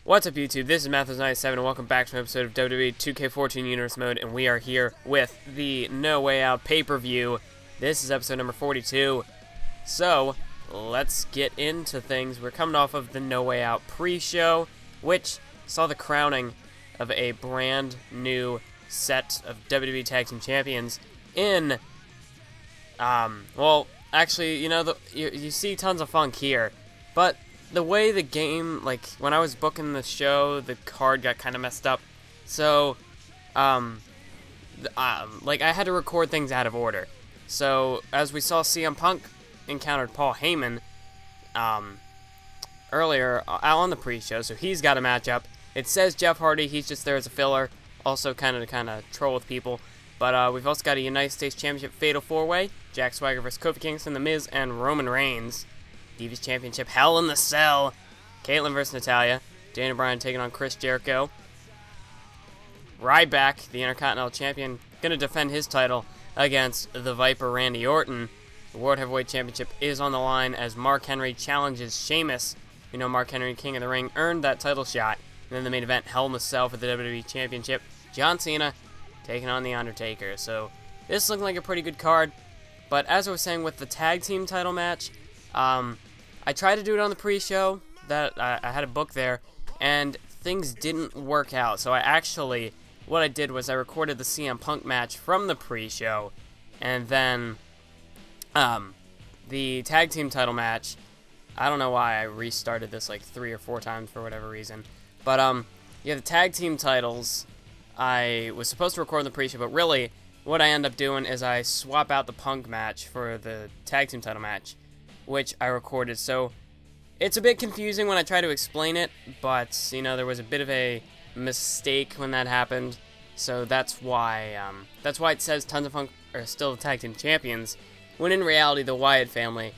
What's up, YouTube? This is Mathos97, and welcome back to an episode of WWE 2K14 Universe Mode, and we are here with the No Way Out pay-per-view. This is episode number 42. So, let's get into things. We're coming off of the No Way Out pre-show, which saw the crowning of a brand new set of WWE Tag Team Champions in, well, actually, you know, you see tons of funk here, but the way the game, like, when I was booking the show, the card got kind of messed up. So, like, I had to record things out of order. So, as we saw, CM Punk encountered Paul Heyman, earlier on the pre-show, so he's got a matchup. It says Jeff Hardy, he's just there as a filler, also kind of troll with people. But, we've also got a United States Championship Fatal 4-Way, Jack Swagger versus Kofi Kingston, The Miz, and Roman Reigns. Divas Championship, Hell in the Cell, Kaitlyn versus Natalya, Bryan taking on Chris Jericho. Ryback, the Intercontinental Champion, going to defend his title against the Viper Randy Orton. The World Heavyweight Championship is on the line as Mark Henry challenges Sheamus. You know, Mark Henry, King of the Ring, earned that title shot. And then the main event, Hell in the Cell for the WWE Championship, John Cena taking on the Undertaker. So this looked like a pretty good card. But as I was saying with the tag team title match, I tried to do it on the pre-show, that I had a book there, and things didn't work out. So what I did was I recorded the CM Punk match from the pre-show, and then the tag team title match, I don't know why I restarted this like 3 or 4 times for whatever reason, but yeah, the tag team titles, I was supposed to record in the pre-show, but really, what I end up doing is I swap out the Punk match for the tag team title match, which I recorded. So it's a bit confusing when I try to explain it, but you know, there was a bit of a mistake when that happened. So that's why it says Tons of Funk are still the tag team champions, when in reality the Wyatt family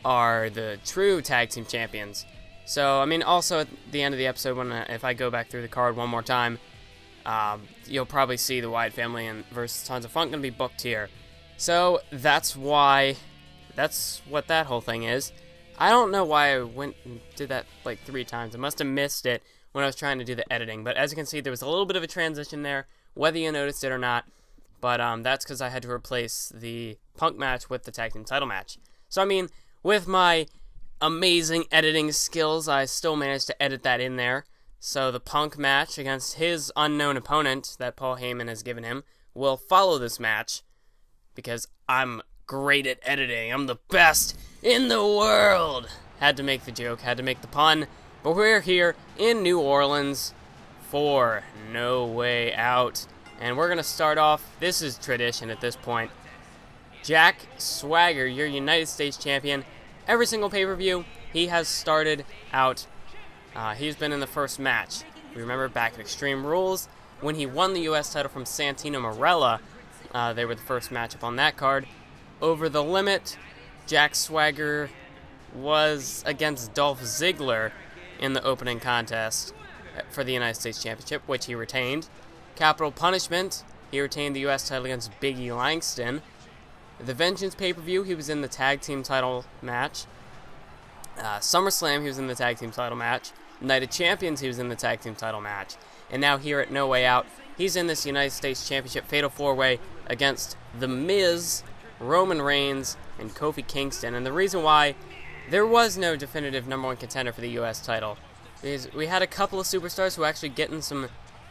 are the true tag team champions. So I mean, also at the end of the episode, if I go back through the card one more time, you'll probably see the Wyatt family and versus Tons of Funk gonna be booked here. So that's what that whole thing is. I don't know why I went and did that like 3 times. I must have missed it when I was trying to do the editing. But as you can see, there was a little bit of a transition there, whether you noticed it or not. But that's because I had to replace the Punk match with the tag team title match. So I mean, with my amazing editing skills, I still managed to edit that in there. So the Punk match against his unknown opponent that Paul Heyman has given him will follow this match, because I'm great at editing. I'm the best in the world. Had to make the joke, had to make the pun. But we're here in New Orleans for No Way Out. And we're going to start off, this is tradition at this point, Jack Swagger, your United States Champion. Every single pay-per-view, he has started out, he's been in the first match. We remember back at Extreme Rules, when he won the U.S. title from Santino Marella, they were the first matchup on that card. Over the Limit, Jack Swagger was against Dolph Ziggler in the opening contest for the United States Championship, which he retained. Capital Punishment, he retained the U.S. title against Big E Langston. The Vengeance pay-per-view, he was in the tag team title match. SummerSlam, he was in the tag team title match. Night of Champions, he was in the tag team title match. And now here at No Way Out, he's in this United States Championship Fatal 4-Way against The Miz, Roman Reigns, and Kofi Kingston. And the reason why there was no definitive #1 contender for the U.S. title is we had a couple of superstars who actually getting some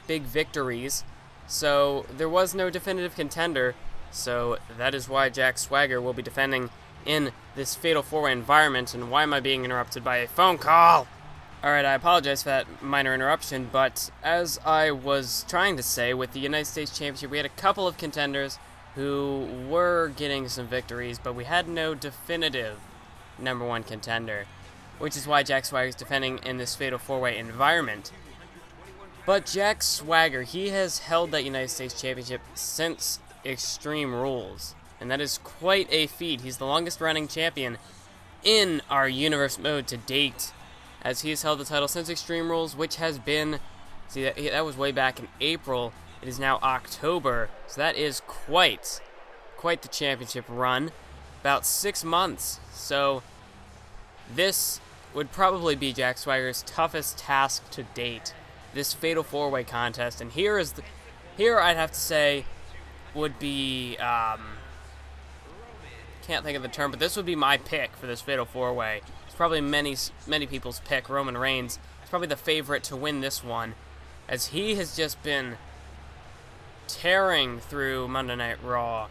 big victories, so there was no definitive contender. So that is why Jack Swagger will be defending in this Fatal 4-Way environment. And why am I being interrupted by a phone call? Alright, I apologize for that minor interruption, but as I was trying to say, with the United States Championship, we had a couple of contenders who were getting some victories, but we had no definitive #1 contender, which is why Jack Swagger is defending in this Fatal 4-Way environment. But Jack Swagger, he has held that United States Championship since Extreme Rules, and that is quite a feat. He's the longest running champion in our universe mode to date, as he has held the title since Extreme Rules, which has been, see, that was way back in April. It is now October, so that is quite the championship run. About 6 months. So this would probably be Jack Swagger's toughest task to date, this Fatal 4-Way contest. And here I'd have to say would be, can't think of the term, but this would be my pick for this Fatal 4-Way. It's probably many people's pick. Roman Reigns is probably the favorite to win this one, as he has just been tearing through Monday Night Raw.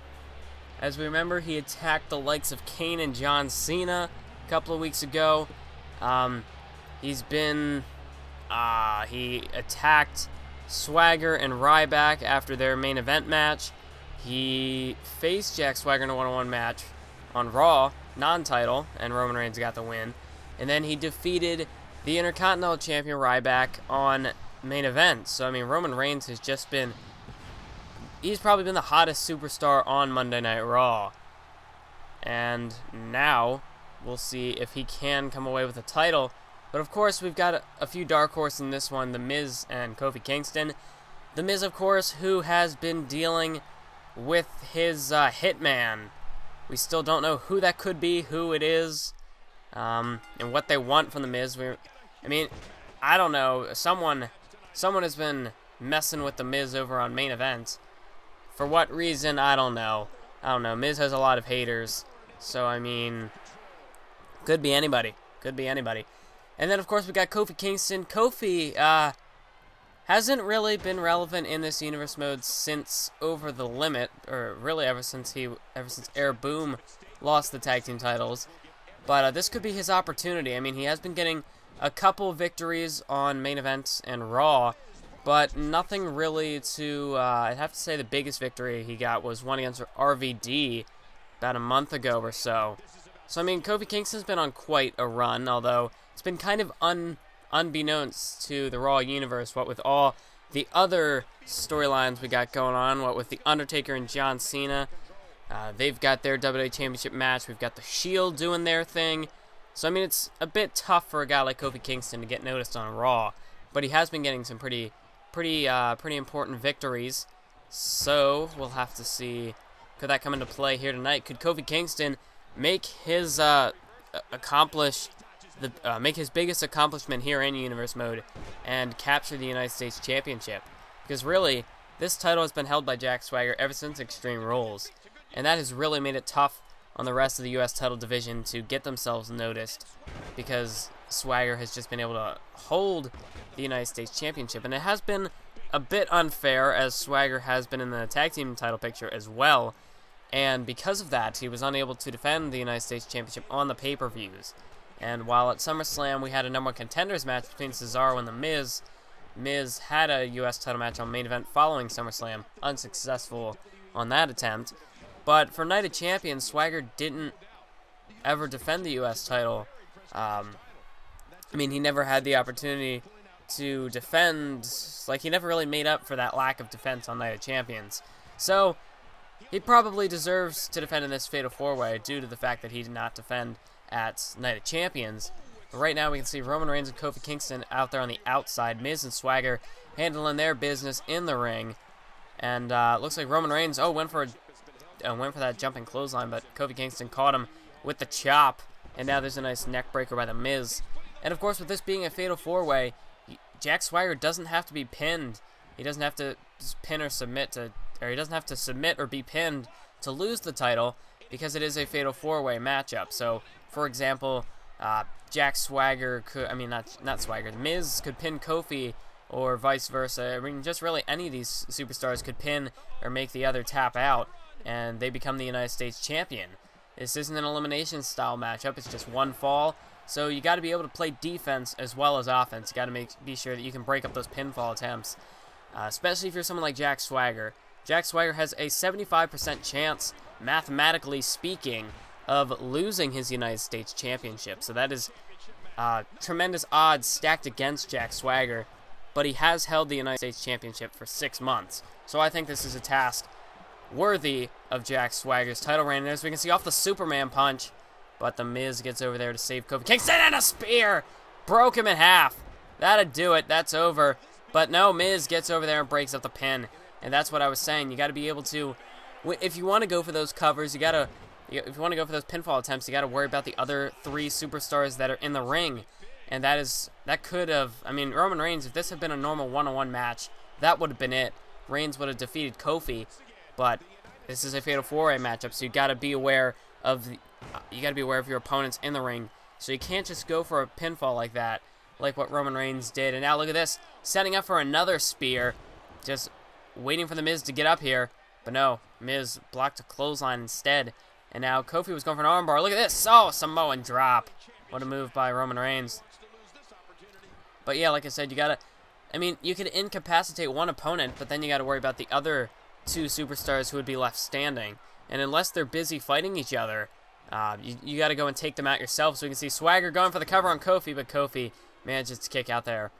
As we remember, he attacked the likes of Kane and John Cena a couple of weeks ago. He attacked Swagger and Ryback after their main event match. He faced Jack Swagger in a one-on-one match on Raw, non-title, and Roman Reigns got the win. And then he defeated the Intercontinental Champion Ryback on main event. So, I mean, Roman Reigns has just been... He's probably been the hottest superstar on Monday Night Raw. And now we'll see if he can come away with a title. But, of course, we've got a few dark horses in this one, The Miz and Kofi Kingston. The Miz, of course, who has been dealing with his hitman. We still don't know who that could be, who it is, and what they want from The Miz. I don't know. Someone has been messing with The Miz over on main event. For what reason, I don't know. Miz has a lot of haters. So, I mean, could be anybody. And then, of course, we got Kofi Kingston. Kofi hasn't really been relevant in this universe mode since Over the Limit, or really ever since Air Boom lost the tag team titles. But this could be his opportunity. I mean, he has been getting a couple victories on main events and Raw, but nothing really to, I'd have to say the biggest victory he got was one against RVD about a month ago or so. So, I mean, Kofi Kingston's been on quite a run, although it's been kind of unbeknownst to the Raw universe, what with all the other storylines we got going on, what with the Undertaker and John Cena. They've got their WWE Championship match. We've got the Shield doing their thing. So, I mean, it's a bit tough for a guy like Kofi Kingston to get noticed on Raw, but he has been getting some pretty important victories. So, we'll have to see, could that come into play here tonight? Could Kofi Kingston make his make his biggest accomplishment here in Universe Mode and capture the United States Championship? Because really, this title has been held by Jack Swagger ever since Extreme Rules, and that has really made it tough on the rest of the U.S. title division to get themselves noticed, because Swagger has just been able to hold the United States Championship, and it has been a bit unfair, as Swagger has been in the tag team title picture as well, and because of that, he was unable to defend the United States Championship on the pay-per-views. And while at SummerSlam we had a number 1 contenders match between Cesaro and The Miz, Miz had a U.S. title match on main event following SummerSlam, unsuccessful on that attempt. But for Night of Champions, Swagger didn't ever defend the U.S. title. He never had the opportunity to defend. He never really made up for that lack of defense on Night of Champions. So, he probably deserves to defend in this Fatal 4-Way due to the fact that he did not defend at Night of Champions. But right now we can see Roman Reigns and Kofi Kingston out there on the outside. Miz and Swagger handling their business in the ring. And looks like Roman Reigns went for that jumping clothesline, but Kofi Kingston caught him with the chop. And now there's a nice neck breaker by The Miz. And of course, with this being a Fatal 4-Way, Jack Swagger doesn't have to be pinned. He doesn't have to pin or submit he doesn't have to submit or be pinned to lose the title, because it is a Fatal 4-Way matchup. So, for example, Jack Swagger could, not Swagger, The Miz could pin Kofi, or vice versa. Just really any of these superstars could pin or make the other tap out, and they become the United States champion. This isn't an elimination style matchup, it's just one fall. So you got to be able to play defense as well as offense. You got to be sure that you can break up those pinfall attempts, especially if you're someone like Jack Swagger. Jack Swagger has a 75% chance, mathematically speaking, of losing his United States Championship. So that is tremendous odds stacked against Jack Swagger, but he has held the United States Championship for 6 months. So I think this is a task worthy of Jack Swagger's title reign. And as we can see off the Superman punch, but The Miz gets over there to save Kofi Kingston, and a spear! Broke him in half. That'd do it. That's over. But no, Miz gets over there and breaks up the pin. And that's what I was saying. You got to be able to, if you want to go for those covers, if you want to go for those pinfall attempts, you got to worry about the other 3 superstars that are in the ring. And that could have, I mean, Roman Reigns, if this had been a normal one-on-one match, that would have been it. Reigns would have defeated Kofi, but this is a Fatal 4-Way matchup, so you got to be aware of your opponents in the ring. So you can't just go for a pinfall like that, like what Roman Reigns did. And now look at this, setting up for another spear, just waiting for the Miz to get up here. But no, Miz blocked a clothesline instead. And now Kofi was going for an armbar. Look at this. Oh, Samoan drop. What a move by Roman Reigns. But yeah, like I said, you could incapacitate one opponent, but then you got to worry about the other two superstars who would be left standing. And unless they're busy fighting each other, you got to go and take them out yourself. So we can see Swagger going for the cover on Kofi, but Kofi manages to kick out there.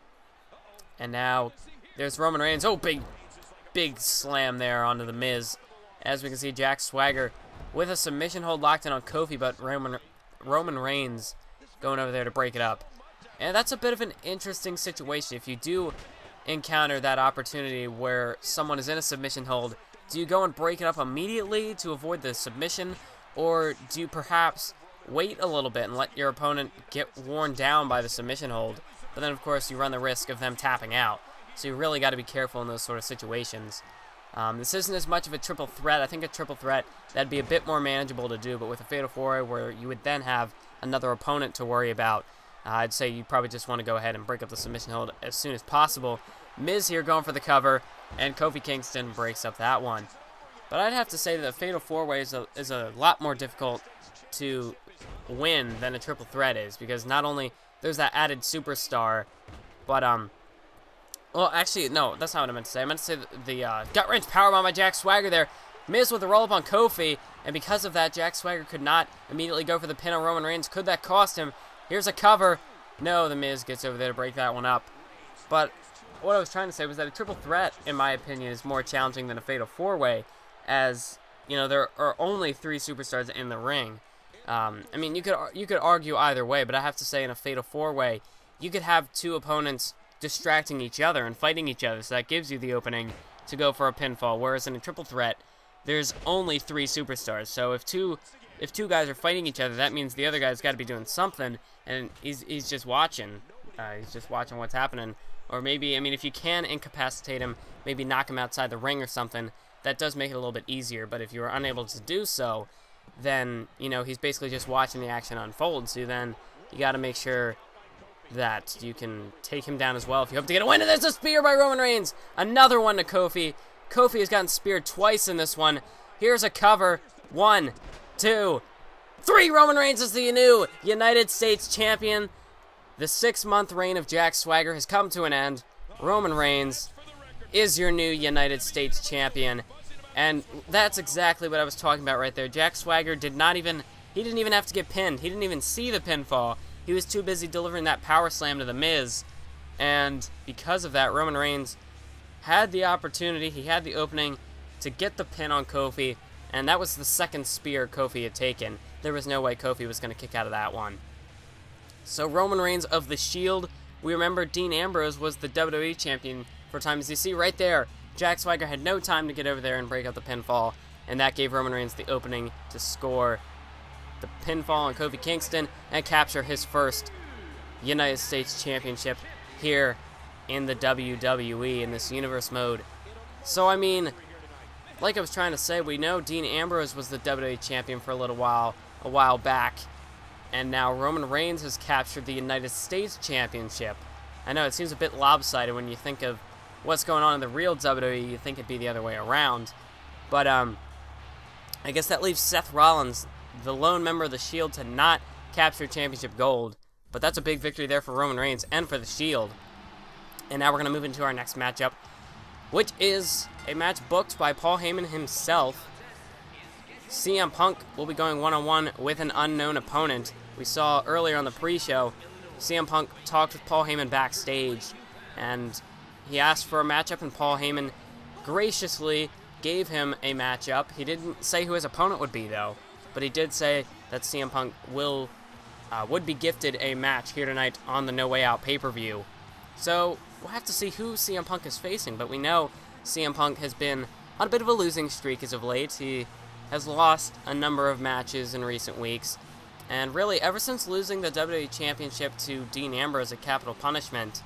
And now there's Roman Reigns. Oh, big slam there onto the Miz. As we can see, Jack Swagger with a submission hold locked in on Kofi, but Roman Reigns going over there to break it up. And that's a bit of an interesting situation. If you do encounter that opportunity where someone is in a submission hold, do you go and break it up immediately to avoid the submission, or do you perhaps wait a little bit and let your opponent get worn down by the submission hold? But then, of course, you run the risk of them tapping out. So you really got to be careful in those sort of situations. This isn't as much of a triple threat. I think a triple threat, that'd be a bit more manageable to do, but with a Fatal 4-Way where you would then have another opponent to worry about, I'd say you probably just want to go ahead and break up the submission hold as soon as possible. Miz here going for the cover, and Kofi Kingston breaks up that one. But I'd have to say that the Fatal 4-Way is a lot more difficult to win than a triple threat is, because not only there's that added superstar, but well, actually, no, that's not what I meant to say. I meant to say the gut-wrench powerbomb by Jack Swagger there. Miz with the roll-up on Kofi, and because of that, Jack Swagger could not immediately go for the pin on Roman Reigns. Could that cost him? Here's a cover. No, the Miz gets over there to break that one up. But what I was trying to say was that a triple threat, in my opinion, is more challenging than a Fatal 4-Way, as, you know, there are only 3 superstars in the ring. I mean, you could argue either way, but I have to say in a Fatal 4-Way, you could have 2 opponents distracting each other and fighting each other, so that gives you the opening to go for a pinfall, whereas in a triple threat, there's only 3 superstars. So if two guys are fighting each other, that means the other guy's got to be doing something, and he's just watching. He's just watching what's happening. Or maybe, I mean, if you can incapacitate him, maybe knock him outside the ring or something, that does make it a little bit easier. But if you are unable to do so, then, you know, he's basically just watching the action unfold. So then you got to make sure that you can take him down as well if you hope to get a win. And there's a spear by Roman Reigns. Another one to Kofi. Kofi has gotten speared twice in this one. Here's a cover. 1, 2, 3. Roman Reigns is the new United States Champion. The 6-month reign of Jack Swagger has come to an end. Roman Reigns is your new United States Champion. And that's exactly what I was talking about right there. Jack Swagger didn't even have to get pinned. He didn't even see the pinfall. He was too busy delivering that power slam to The Miz. And because of that, Roman Reigns had the opportunity, he had the opening to get the pin on Kofi, and that was the second spear Kofi had taken. There was no way Kofi was going to kick out of that one. So Roman Reigns of the Shield. We remember Dean Ambrose was the WWE Champion for a time. As you see right there, Jack Swagger had no time to get over there and break up the pinfall, and that gave Roman Reigns the opening to score the pinfall on Kofi Kingston and capture his first United States Championship here in the WWE in this universe mode. So, I mean, like I was trying to say, we know Dean Ambrose was the WWE Champion for a while back, and now Roman Reigns has captured the United States Championship. I know it seems a bit lopsided when you think of what's going on in the real WWE. You think it'd be the other way around, but I guess that leaves Seth Rollins, the lone member of the Shield, to not capture championship gold. But that's a big victory there for Roman Reigns and for the Shield. And now we're going to move into our next matchup, which is a match booked by Paul Heyman himself. CM Punk will be going one-on-one with an unknown opponent. We saw earlier on the pre-show, CM Punk talked with Paul Heyman backstage, and he asked for a matchup, and Paul Heyman graciously gave him a matchup. He didn't say who his opponent would be, though, but he did say that CM Punk would be gifted a match here tonight on the No Way Out pay-per-view. So we'll have to see who CM Punk is facing, but we know CM Punk has been on a bit of a losing streak as of late. He has lost a number of matches in recent weeks, And really, ever since losing the WWE Championship to Dean Ambrose at Capital Punishment,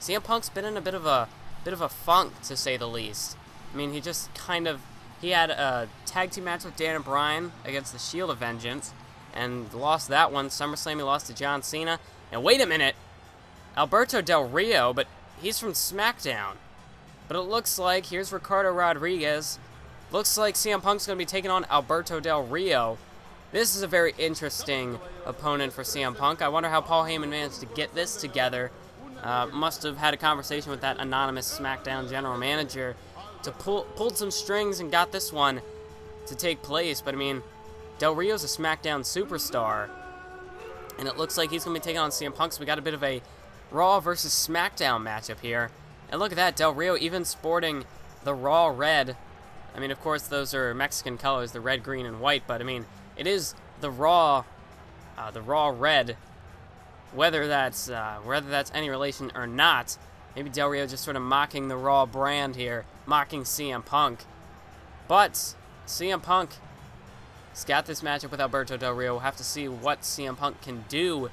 CM Punk's been in a bit of a funk, to say the least. I mean, he had a tag team match with Dan and Bryan against the Shield of Vengeance, and lost that one. SummerSlam, he lost to John Cena. And wait a minute, Alberto Del Rio, but he's from SmackDown. But it looks like, here's Ricardo Rodriguez. Looks like CM Punk's going to be taking on Alberto Del Rio. This is a very interesting opponent for CM Punk. I wonder how Paul Heyman managed to get this together. Must have had a conversation with that anonymous SmackDown general manager to pulled some strings and got this one to take place. But I mean, Del Rio's a SmackDown superstar, and it looks like he's going to be taking on CM Punk, so we got a bit of a Raw versus SmackDown matchup here. And look at that, Del Rio even sporting the Raw red. I mean, of course, those are Mexican colors, the red, green, and white, but I mean, it is the Raw red. Whether that's any relation or not, maybe Del Rio just sort of mocking the Raw brand here, mocking CM Punk. But CM Punk has got this matchup with Alberto Del Rio. We'll have to see what CM Punk can do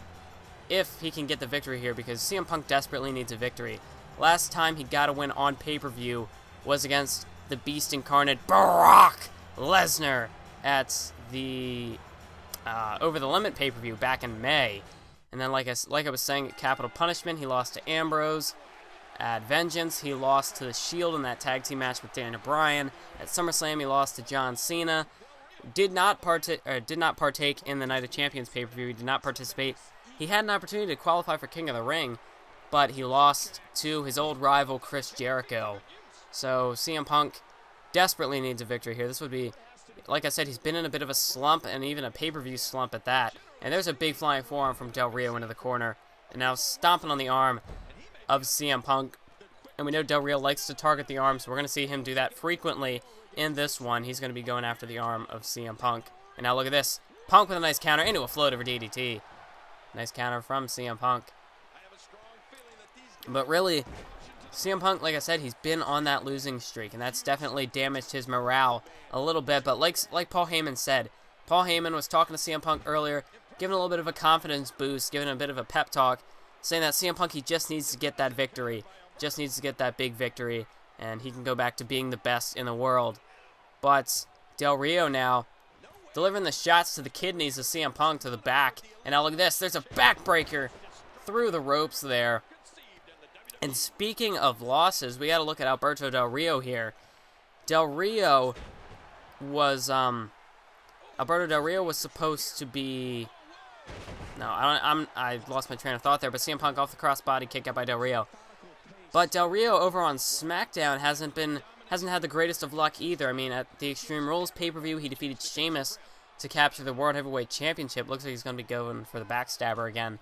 if he can get the victory here, because CM Punk desperately needs a victory. Last time he got a win on pay-per-view was against the Beast Incarnate, Brock Lesnar, at the Over the Limit pay-per-view back in May. And then, like I was saying, at Capital Punishment, he lost to Ambrose. At Vengeance, he lost to the Shield in that tag team match with Dan and Bryan. At SummerSlam, he lost to John Cena. Did not partake in the Night of Champions pay-per-view. He did not participate. He had an opportunity to qualify for King of the Ring, but he lost to his old rival, Chris Jericho. So CM Punk desperately needs a victory here. This would be, like I said, he's been in a bit of a slump, and even a pay-per-view slump at that. And there's a big flying forearm from Del Rio into the corner. And now stomping on the arm of CM Punk. And we know Del Rio likes to target the arm, so we're going to see him do that frequently in this one. He's going to be going after the arm of CM Punk. And now look at this. Punk with a nice counter into a float over DDT. Nice counter from CM Punk. But really, CM Punk, like I said, he's been on that losing streak, and that's definitely damaged his morale a little bit. But like Paul Heyman said, Paul Heyman was talking to CM Punk earlier, giving a little bit of a confidence boost, giving a bit of a pep talk, saying that CM Punk, he just needs to get that victory, just needs to get that big victory, and he can go back to being the best in the world. But Del Rio now delivering the shots to the kidneys of CM Punk to the back. And now look at this. There's a backbreaker through the ropes there. And speaking of losses, we got to look at Alberto Del Rio here. Alberto Del Rio was supposed to be... No, I lost my train of thought there, but CM Punk off the crossbody kick out by Del Rio. But Del Rio over on SmackDown hasn't had the greatest of luck either. I mean, at the Extreme Rules pay-per-view, he defeated Sheamus to capture the World Heavyweight Championship. Looks like he's going to be going for the backstabber again.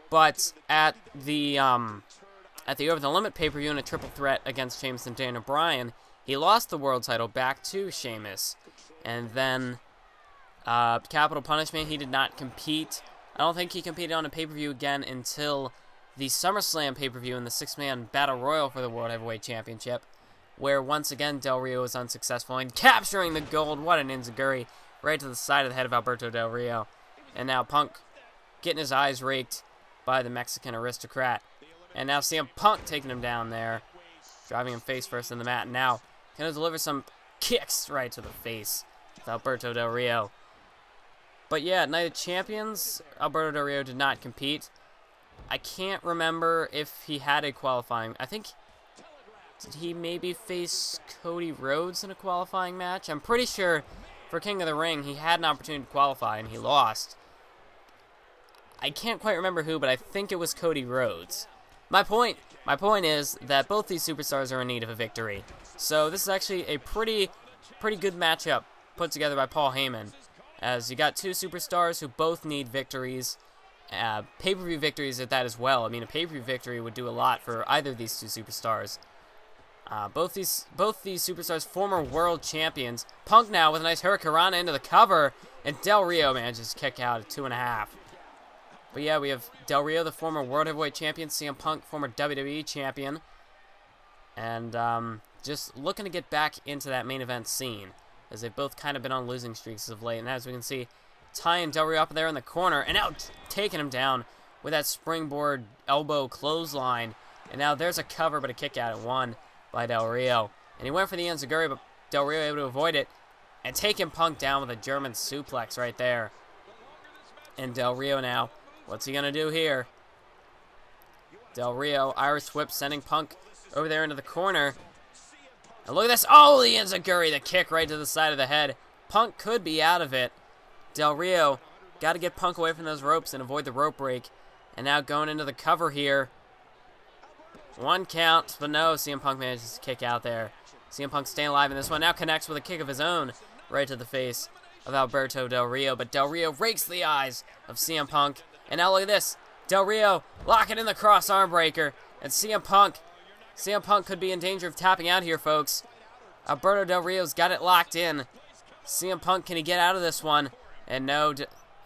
But at the Over the Limit pay-per-view in a triple threat against Sheamus and Dan and Bryan, he lost the world title back to Sheamus. And then Capital Punishment, he did not compete. I don't think he competed on a pay-per-view again until the SummerSlam pay-per-view in the six-man Battle Royal for the World Heavyweight Championship, where once again Del Rio was unsuccessful in capturing the gold. What an enziguri right to the side of the head of Alberto Del Rio. And now Punk getting his eyes raked by the Mexican aristocrat. And now CM Punk taking him down there, driving him face first in the mat. And now going to deliver some kicks right to the face with Alberto Del Rio. But yeah, Night of Champions, Alberto Del Rio did not compete. I can't remember if he had a qualifying... I think... Did he maybe face Cody Rhodes in a qualifying match? I'm pretty sure for King of the Ring, he had an opportunity to qualify, and he lost. I can't quite remember who, but I think it was Cody Rhodes. My point is that both these superstars are in need of a victory. So this is actually a pretty good matchup put together by Paul Heyman, as you got two superstars who both need victories. Pay-per-view victories at that as well. I mean, a pay-per-view victory would do a lot for either of these two superstars. Both these superstars, former world champions. Punk now with a nice Hurricanrana into the cover, and Del Rio manages to kick out at 2.5. But yeah, we have Del Rio, the former World Heavyweight Champion, CM Punk, former WWE Champion, and just looking to get back into that main event scene, as they've both kind of been on losing streaks as of late. And as we can see, tying Del Rio up there in the corner, and now taking him down with that springboard elbow clothesline. And now there's a cover, but a kick out at 1 by Del Rio. And he went for the enziguri, but Del Rio able to avoid it and taking Punk down with a German suplex right there. And Del Rio now, what's he going to do here? Del Rio, Irish whip, sending Punk over there into the corner. And look at this. Oh, the enziguri, the kick right to the side of the head. Punk could be out of it. Del Rio got to get Punk away from those ropes and avoid the rope break. And now going into the cover here. 1 count, but no, CM Punk manages to kick out there. CM Punk staying alive in this one. Now connects with a kick of his own right to the face of Alberto Del Rio. But Del Rio rakes the eyes of CM Punk. And now look at this. Del Rio locking in the cross arm breaker. And CM Punk could be in danger of tapping out here, folks. Alberto Del Rio's got it locked in. CM Punk, can he get out of this one? And no,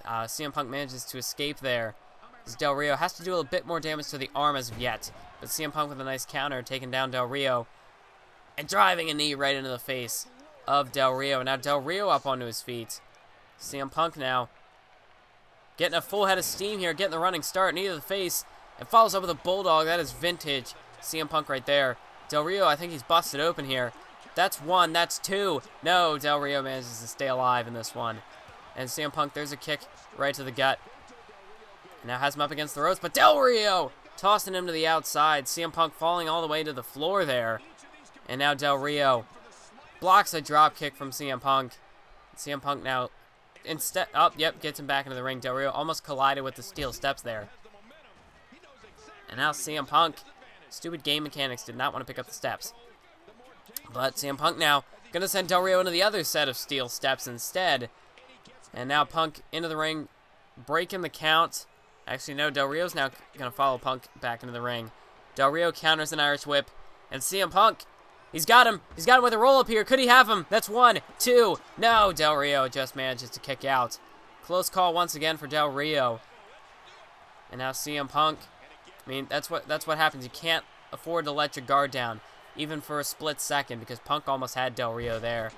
CM Punk manages to escape there. As Del Rio has to do a little bit more damage to the arm as of yet. But CM Punk with a nice counter, taking down Del Rio. And driving a knee right into the face of Del Rio. Now Del Rio up onto his feet. CM Punk now getting a full head of steam here, getting the running start, knee to the face. And follows up with a bulldog. That is vintage CM Punk right there. Del Rio, I think he's busted open here. That's 1, that's 2. No, Del Rio manages to stay alive in this one. And CM Punk, there's a kick right to the gut. Now has him up against the ropes, but Del Rio tossing him to the outside. CM Punk falling all the way to the floor there. And now Del Rio blocks a drop kick from CM Punk. CM Punk now instead, gets him back into the ring. Del Rio almost collided with the steel steps there. And now CM Punk, stupid game mechanics, did not want to pick up the steps. But CM Punk now going to send Del Rio into the other set of steel steps instead. And now Punk into the ring, breaking the count. Actually, no, Del Rio's now going to follow Punk back into the ring. Del Rio counters an Irish whip. And CM Punk, he's got him. He's got him with a roll-up here. Could he have him? That's 1, 2. No, Del Rio just manages to kick out. Close call once again for Del Rio. And now CM Punk. I mean, that's what happens. You can't afford to let your guard down, even for a split second, because Punk almost had Del Rio there.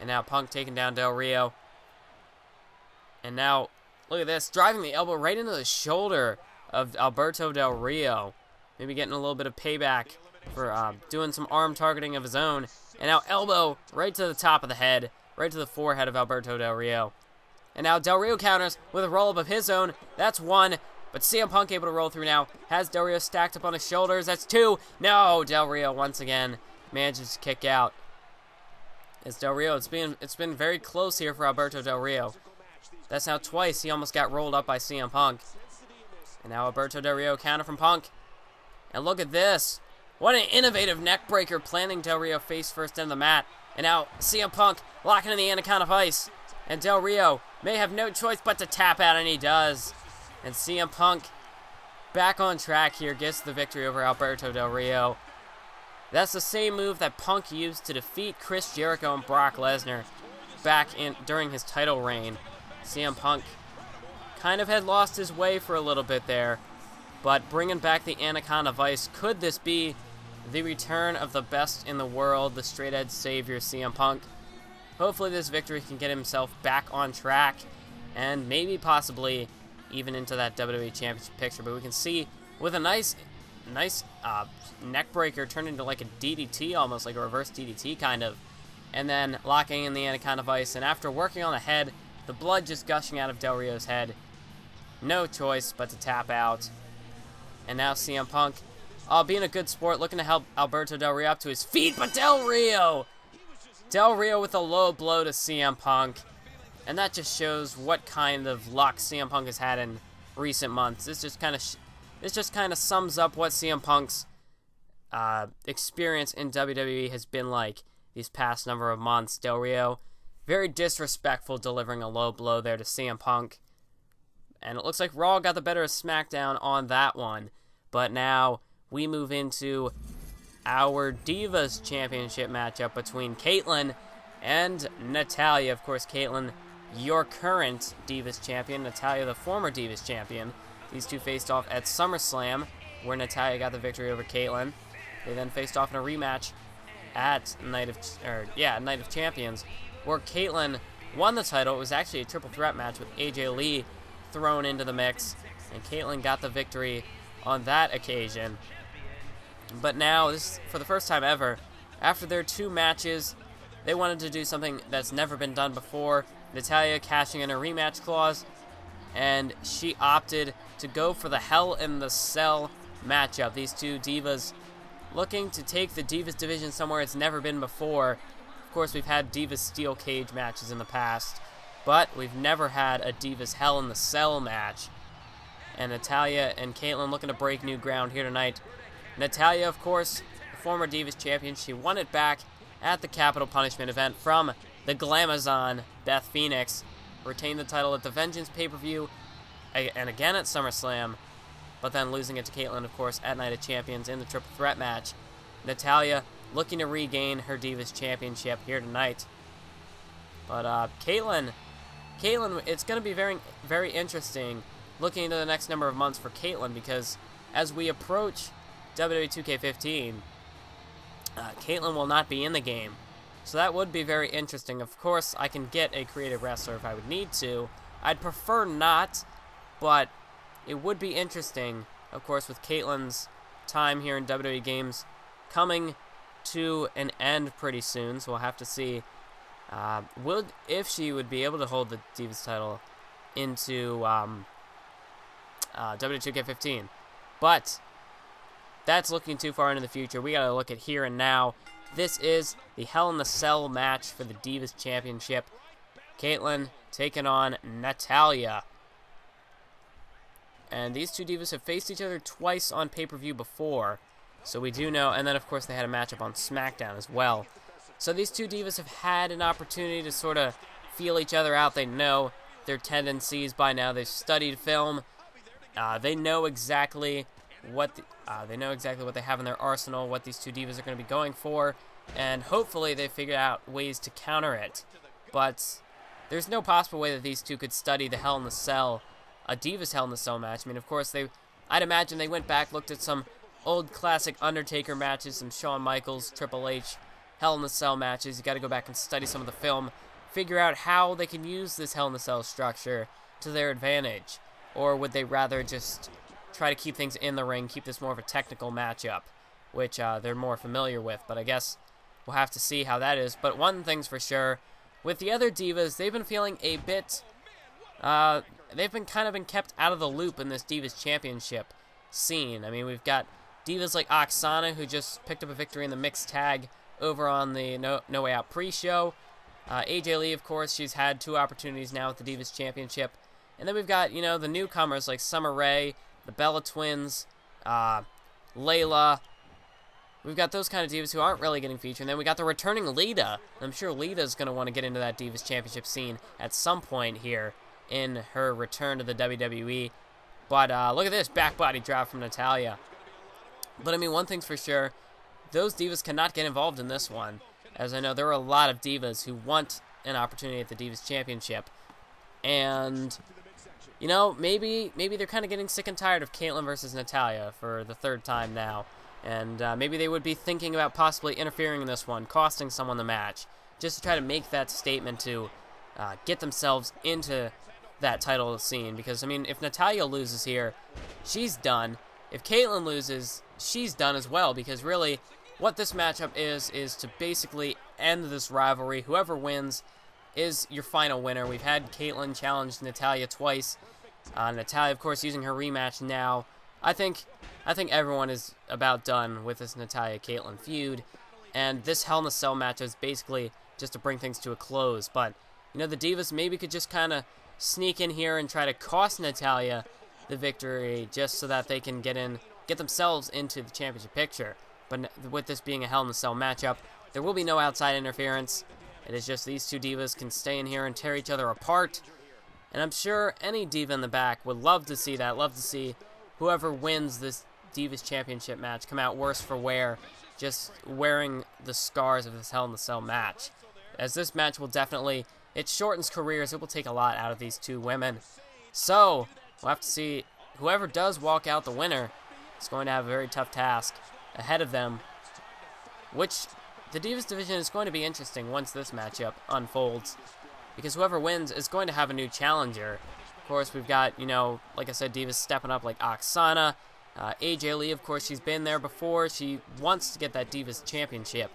And now Punk taking down Del Rio. And now, look at this, driving the elbow right into the shoulder of Alberto Del Rio. Maybe getting a little bit of payback for doing some arm targeting of his own. And now elbow right to the top of the head, right to the forehead of Alberto Del Rio. And now Del Rio counters with a roll-up of his own. That's 1. But CM Punk able to roll through now. Has Del Rio stacked up on his shoulders. That's 2. No, Del Rio once again manages to kick out. As Del Rio, it's been very close here for Alberto Del Rio. That's now twice he almost got rolled up by CM Punk. And now Alberto Del Rio counter from Punk. And look at this. What an innovative neck breaker, planting Del Rio face first into the mat. And now CM Punk locking in the Anaconda Vice. And Del Rio may have no choice but to tap out, and he does. And CM Punk back on track here, gets the victory over Alberto Del Rio. That's the same move that Punk used to defeat Chris Jericho and Brock Lesnar back during his title reign. CM Punk kind of had lost his way for a little bit there, but bringing back the Anaconda Vice, could this be the return of the best in the world, the straight-edge savior CM Punk? Hopefully this victory can get himself back on track, and maybe possibly even into that WWE Championship picture. But we can see with a nice neck breaker turned into like a DDT, almost like a reverse DDT kind of, and then locking in the Anaconda Vice. And after working on the head, the blood just gushing out of Del Rio's head, no choice but to tap out. And now CM Punk, being a good sport, looking to help Alberto Del Rio up to his feet, but Del Rio with a low blow to CM Punk. And that just shows what kind of luck CM Punk has had in recent months. This just kind of sums up what CM Punk's experience in WWE has been like these past number of months. Del Rio, very disrespectful, delivering a low blow there to CM Punk. And it looks like Raw got the better of SmackDown on that one. But now we move into our Divas Championship matchup between Kaitlyn and Natalya. Of course, Kaitlyn, your current Divas champion, Natalya, the former Divas champion. These two faced off at SummerSlam, where Natalya got the victory over Kaitlyn. They then faced off in a rematch at Night of Champions, where Kaitlyn won the title. It was actually a triple threat match with AJ Lee thrown into the mix, and Kaitlyn got the victory on that occasion. But now, this for the first time ever, after their 2 matches, they wanted to do something that's never been done before. Natalya cashing in a rematch clause, and she opted to go for the Hell in the Cell matchup. These 2 divas looking to take the Divas division somewhere it's never been before. Of course, we've had Divas Steel Cage matches in the past, but we've never had a Divas Hell in the Cell match. And Natalya and Kaitlyn looking to break new ground here tonight. Natalya, of course, the former Divas champion, she won it back at the Capital Punishment event from the Glamazon, Beth Phoenix. Retained the title at the Vengeance pay-per-view and again at SummerSlam, but then losing it to Kaitlyn, of course, at Night of Champions in the triple threat match. Natalya looking to regain her Divas championship here tonight. But Kaitlyn, it's going to be very, very interesting looking into the next number of months for Kaitlyn, because as we approach WWE 2K14, Kaitlyn will not be in the game. So that would be very interesting. Of course, I can get a creative wrestler if I would need to. I'd prefer not, but it would be interesting, of course, with Kaitlyn's time here in WWE games coming to an end pretty soon. So we'll have to see if she would be able to hold the Divas title into WWE 2K15. But that's looking too far into the future. We got to look at here and now. This is the Hell in the Cell match for the Divas Championship. Kaitlyn taking on Natalya. And these 2 divas have faced each other twice on pay-per-view before. So we do know. And then, of course, they had a matchup on SmackDown as well. So these 2 divas have had an opportunity to sort of feel each other out. They know their tendencies by now. They've studied film. They know exactly what they have in their arsenal, what these 2 divas are going to be going for, and hopefully they figure out ways to counter it. But there's no possible way that these 2 could study the Hell in the Cell, a Divas Hell in the Cell match. I mean, of course, I'd imagine they went back, looked at some old classic Undertaker matches, some Shawn Michaels, Triple H, Hell in the Cell matches. You got to go back and study some of the film, figure out how they can use this Hell in the Cell structure to their advantage. Or would they rather just try to keep things in the ring, keep this more of a technical matchup, which they're more familiar with. But I guess we'll have to see how that is. But one thing's for sure, with the other divas, they've been feeling a bit, they've been kind of been kept out of the loop in this Divas Championship scene. I mean, we've got divas like Oksana, who just picked up a victory in the mixed tag over on the No Way Out pre-show. AJ Lee, of course, she's had 2 opportunities now with the Divas Championship. And then we've got, the newcomers like Summer Rae, the Bella Twins, Layla. We've got those kind of divas who aren't really getting featured. And then we got the returning Lita. I'm sure Lita's going to want to get into that Divas Championship scene at some point here in her return to the WWE. But look at this back body drop from Natalya. But I mean, one thing's for sure, those divas cannot get involved in this one. As I know, there are a lot of divas who want an opportunity at the Divas Championship. And maybe they're kind of getting sick and tired of Kaitlyn versus Natalya for the 3rd time now. And maybe they would be thinking about possibly interfering in this one, costing someone the match, just to try to make that statement to get themselves into that title scene. Because, I mean, if Natalya loses here, she's done. If Kaitlyn loses, she's done as well. Because really, what this matchup is to basically end this rivalry. Whoever wins is your final winner. We've had Kaitlyn challenge Natalya twice. Natalya, of course, using her rematch now. I think everyone is about done with this Natalya-Kaitlyn feud, and this Hell in a Cell match is basically just to bring things to a close. But the Divas maybe could just kind of sneak in here and try to cost Natalya the victory, just so that they can get themselves into the championship picture. But with this being a Hell in a Cell matchup, there will be no outside interference. It is just these 2 divas can stay in here and tear each other apart. And I'm sure any diva in the back would love to see that, love to see whoever wins this Divas Championship match come out worse for wear, just wearing the scars of this Hell in the Cell match. As this match will definitely, it shortens careers, it will take a lot out of these 2 women. So, we'll have to see, whoever does walk out the winner is going to have a very tough task ahead of them, which the Divas division is going to be interesting once this matchup unfolds. because whoever wins is going to have a new challenger. Of course, we've got, you know, like I said, Divas stepping up like Oksana. AJ Lee, of course, she's been there before. She wants to get that Divas Championship.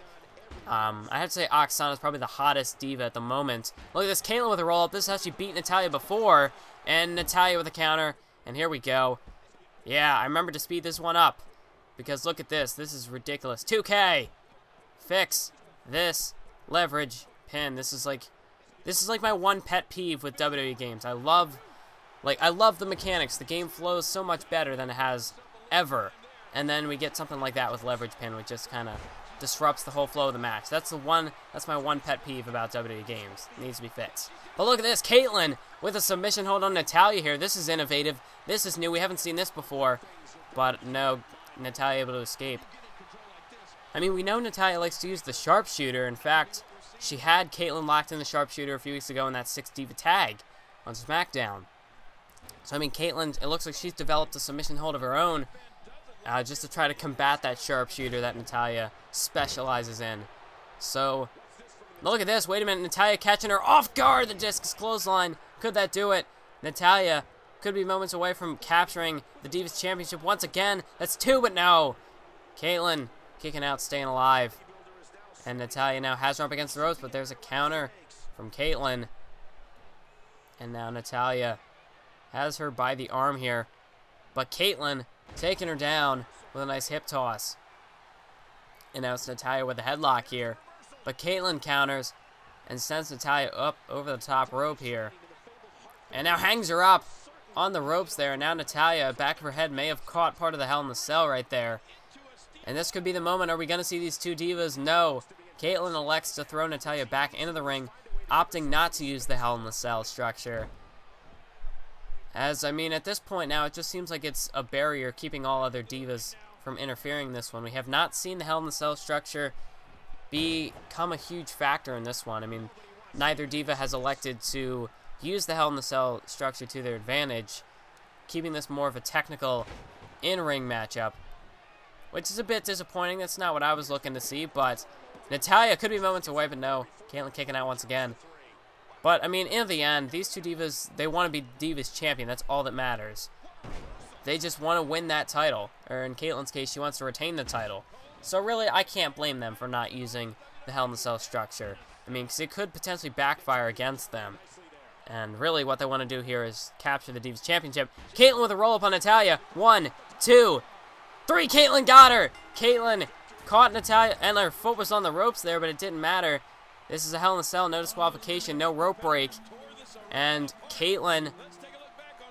I have to say Oksana is probably the hottest diva at the moment. Look at this, Kaitlyn with a roll-up. This is how she beat Natalya before. And Natalya with a counter. And here we go. Yeah, I remember to speed this one up. Because look at this. This is ridiculous. 2K! Fix this leverage pin. This is like my one pet peeve with WWE games. I love the mechanics. The game flows so much better than it has ever. And then we get something like that with leverage pin, which just kind of disrupts the whole flow of the match. That's my one pet peeve about WWE games. It needs to be fixed. But look at this, Kaitlyn with a submission hold on Natalya here. This is innovative. This is new. We haven't seen this before. But no, Natalya able to escape. I mean, we know Natalya likes to use the sharpshooter. In fact, she had Kaitlyn locked in the sharpshooter a few weeks ago in that 6-diva tag on SmackDown. So, I mean, Kaitlyn, it looks like she's developed a submission hold of her own just to try to combat that sharpshooter that Natalya specializes in. So, look at this. Wait a minute. Natalya catching her off guard. The discus clothesline. Could that do it? Natalya could be moments away from capturing the Divas Championship once again. That's 2, but no. Kaitlyn kicking out, staying alive. And Natalya now has her up against the ropes, but there's a counter from Kaitlyn. And now Natalya has her by the arm here. But Kaitlyn taking her down with a nice hip toss. And now it's Natalya with a headlock here. But Kaitlyn counters and sends Natalya up over the top rope here. And now hangs her up on the ropes there. And now Natalya, back of her head, may have caught part of the Hell in the Cell right there. And this could be the moment. Are we going to see these two divas? No. Kaitlyn elects to throw Natalya back into the ring, opting not to use the Hell in the Cell structure. As, I mean, at this point now, it just seems like it's a barrier keeping all other divas from interfering in this one. We have not seen the Hell in the Cell structure become a huge factor in this one. I mean, neither diva has elected to use the Hell in the Cell structure to their advantage, keeping this more of a technical in-ring matchup, which is a bit disappointing. That's not what I was looking to see, but Natalya could be moments away, but no. Kaitlyn kicking out once again. But, I mean, in the end, these two divas, they want to be Divas Champion. That's all that matters. They just want to win that title. Or in Kaitlyn's case, she wants to retain the title. So really, I can't blame them for not using the Hell in the Cell structure. I mean, because it could potentially backfire against them. And really, what they want to do here is capture the Divas Championship. Kaitlyn with a roll-up on Natalya. 1, 2, 3. Kaitlyn got her. Kaitlyn caught Natalya, and her foot was on the ropes there, but it didn't matter. This is a Hell in a Cell, no disqualification, no rope break. And Kaitlyn,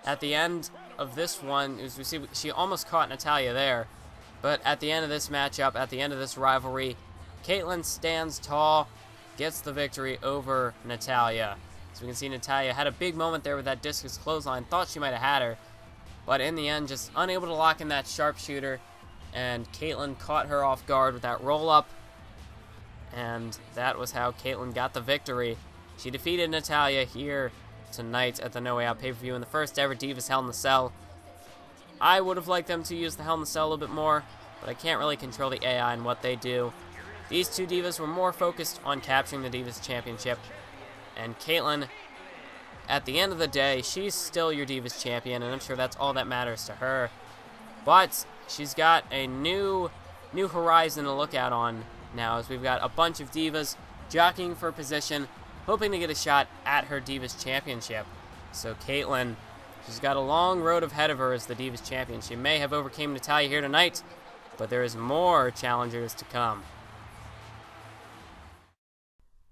at the end of this one, as we see, she almost caught Natalya there. But at the end of this matchup, at the end of this rivalry, Kaitlyn stands tall, gets the victory over Natalya. So we can see Natalya had a big moment there with that discus clothesline, thought she might have had her. But in the end, just unable to lock in that sharpshooter. And Kaitlyn caught her off guard with that roll-up. And that was how Kaitlyn got the victory. She defeated Natalya here tonight at the No Way Out pay-per-view in the first ever Divas Hell in the Cell. I would have liked them to use the Hell in the Cell a little bit more, but I can't really control the AI and what they do. These two divas were more focused on capturing the Divas Championship. And Kaitlyn, at the end of the day, she's still your Divas Champion, and I'm sure that's all that matters to her. But she's got a new horizon to look out on now, as we've got a bunch of divas jockeying for position, hoping to get a shot at her Divas Championship. So Kaitlyn, she's got a long road ahead of her as the Divas Champion. She may have overcame Natalya here tonight, but there is more challengers to come.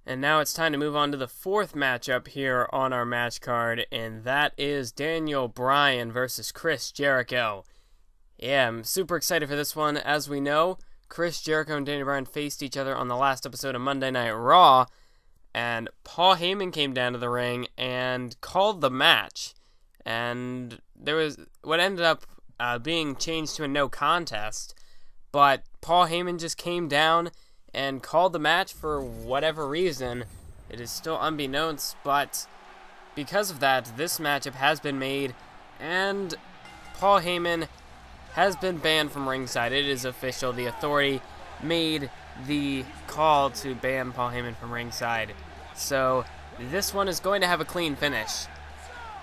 And now it's time to move on to the fourth matchup here on our match card, and that is Daniel Bryan versus Chris Jericho. Yeah, I'm super excited for this one. As we know, Chris Jericho and Daniel Bryan faced each other on the last episode of Monday Night Raw, and Paul Heyman came down to the ring and called the match. And there was what ended up being changed to a no contest, but Paul Heyman just came down and called the match for whatever reason. It is still unbeknownst, but because of that, this matchup has been made, and Paul Heyman has been banned from ringside. It is official. The Authority made the call to ban Paul Heyman from ringside. So this one is going to have a clean finish.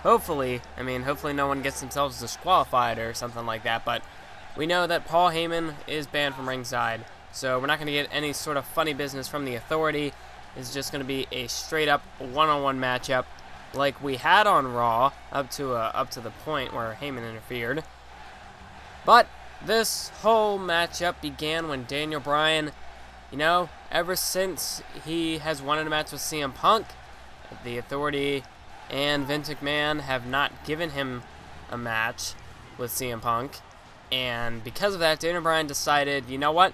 Hopefully, hopefully no one gets themselves disqualified or something like that, but we know that Paul Heyman is banned from ringside, so we're not going to get any sort of funny business from the Authority. It's just going to be a straight-up one-on-one matchup like we had on Raw up to the point where Heyman interfered. But this whole matchup began when Daniel Bryan, ever since he has wanted a match with CM Punk, the Authority and Vince McMahon have not given him a match with CM Punk. And because of that, Daniel Bryan decided, you know what?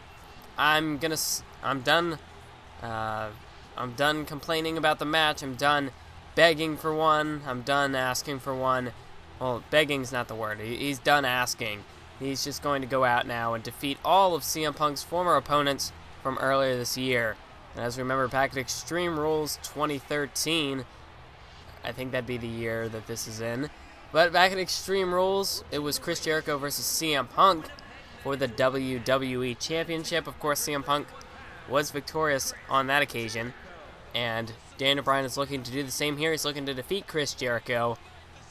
I'm done complaining about the match. I'm done begging for one. I'm done asking for one. Well, begging's not the word. He's done asking. He's just going to go out now and defeat all of CM Punk's former opponents from earlier this year. And as we remember, back at Extreme Rules 2013, I think that'd be the year that this is in. But back at Extreme Rules, it was Chris Jericho versus CM Punk for the WWE Championship. Of course, CM Punk was victorious on that occasion. And Daniel Bryan is looking to do the same here. He's looking to defeat Chris Jericho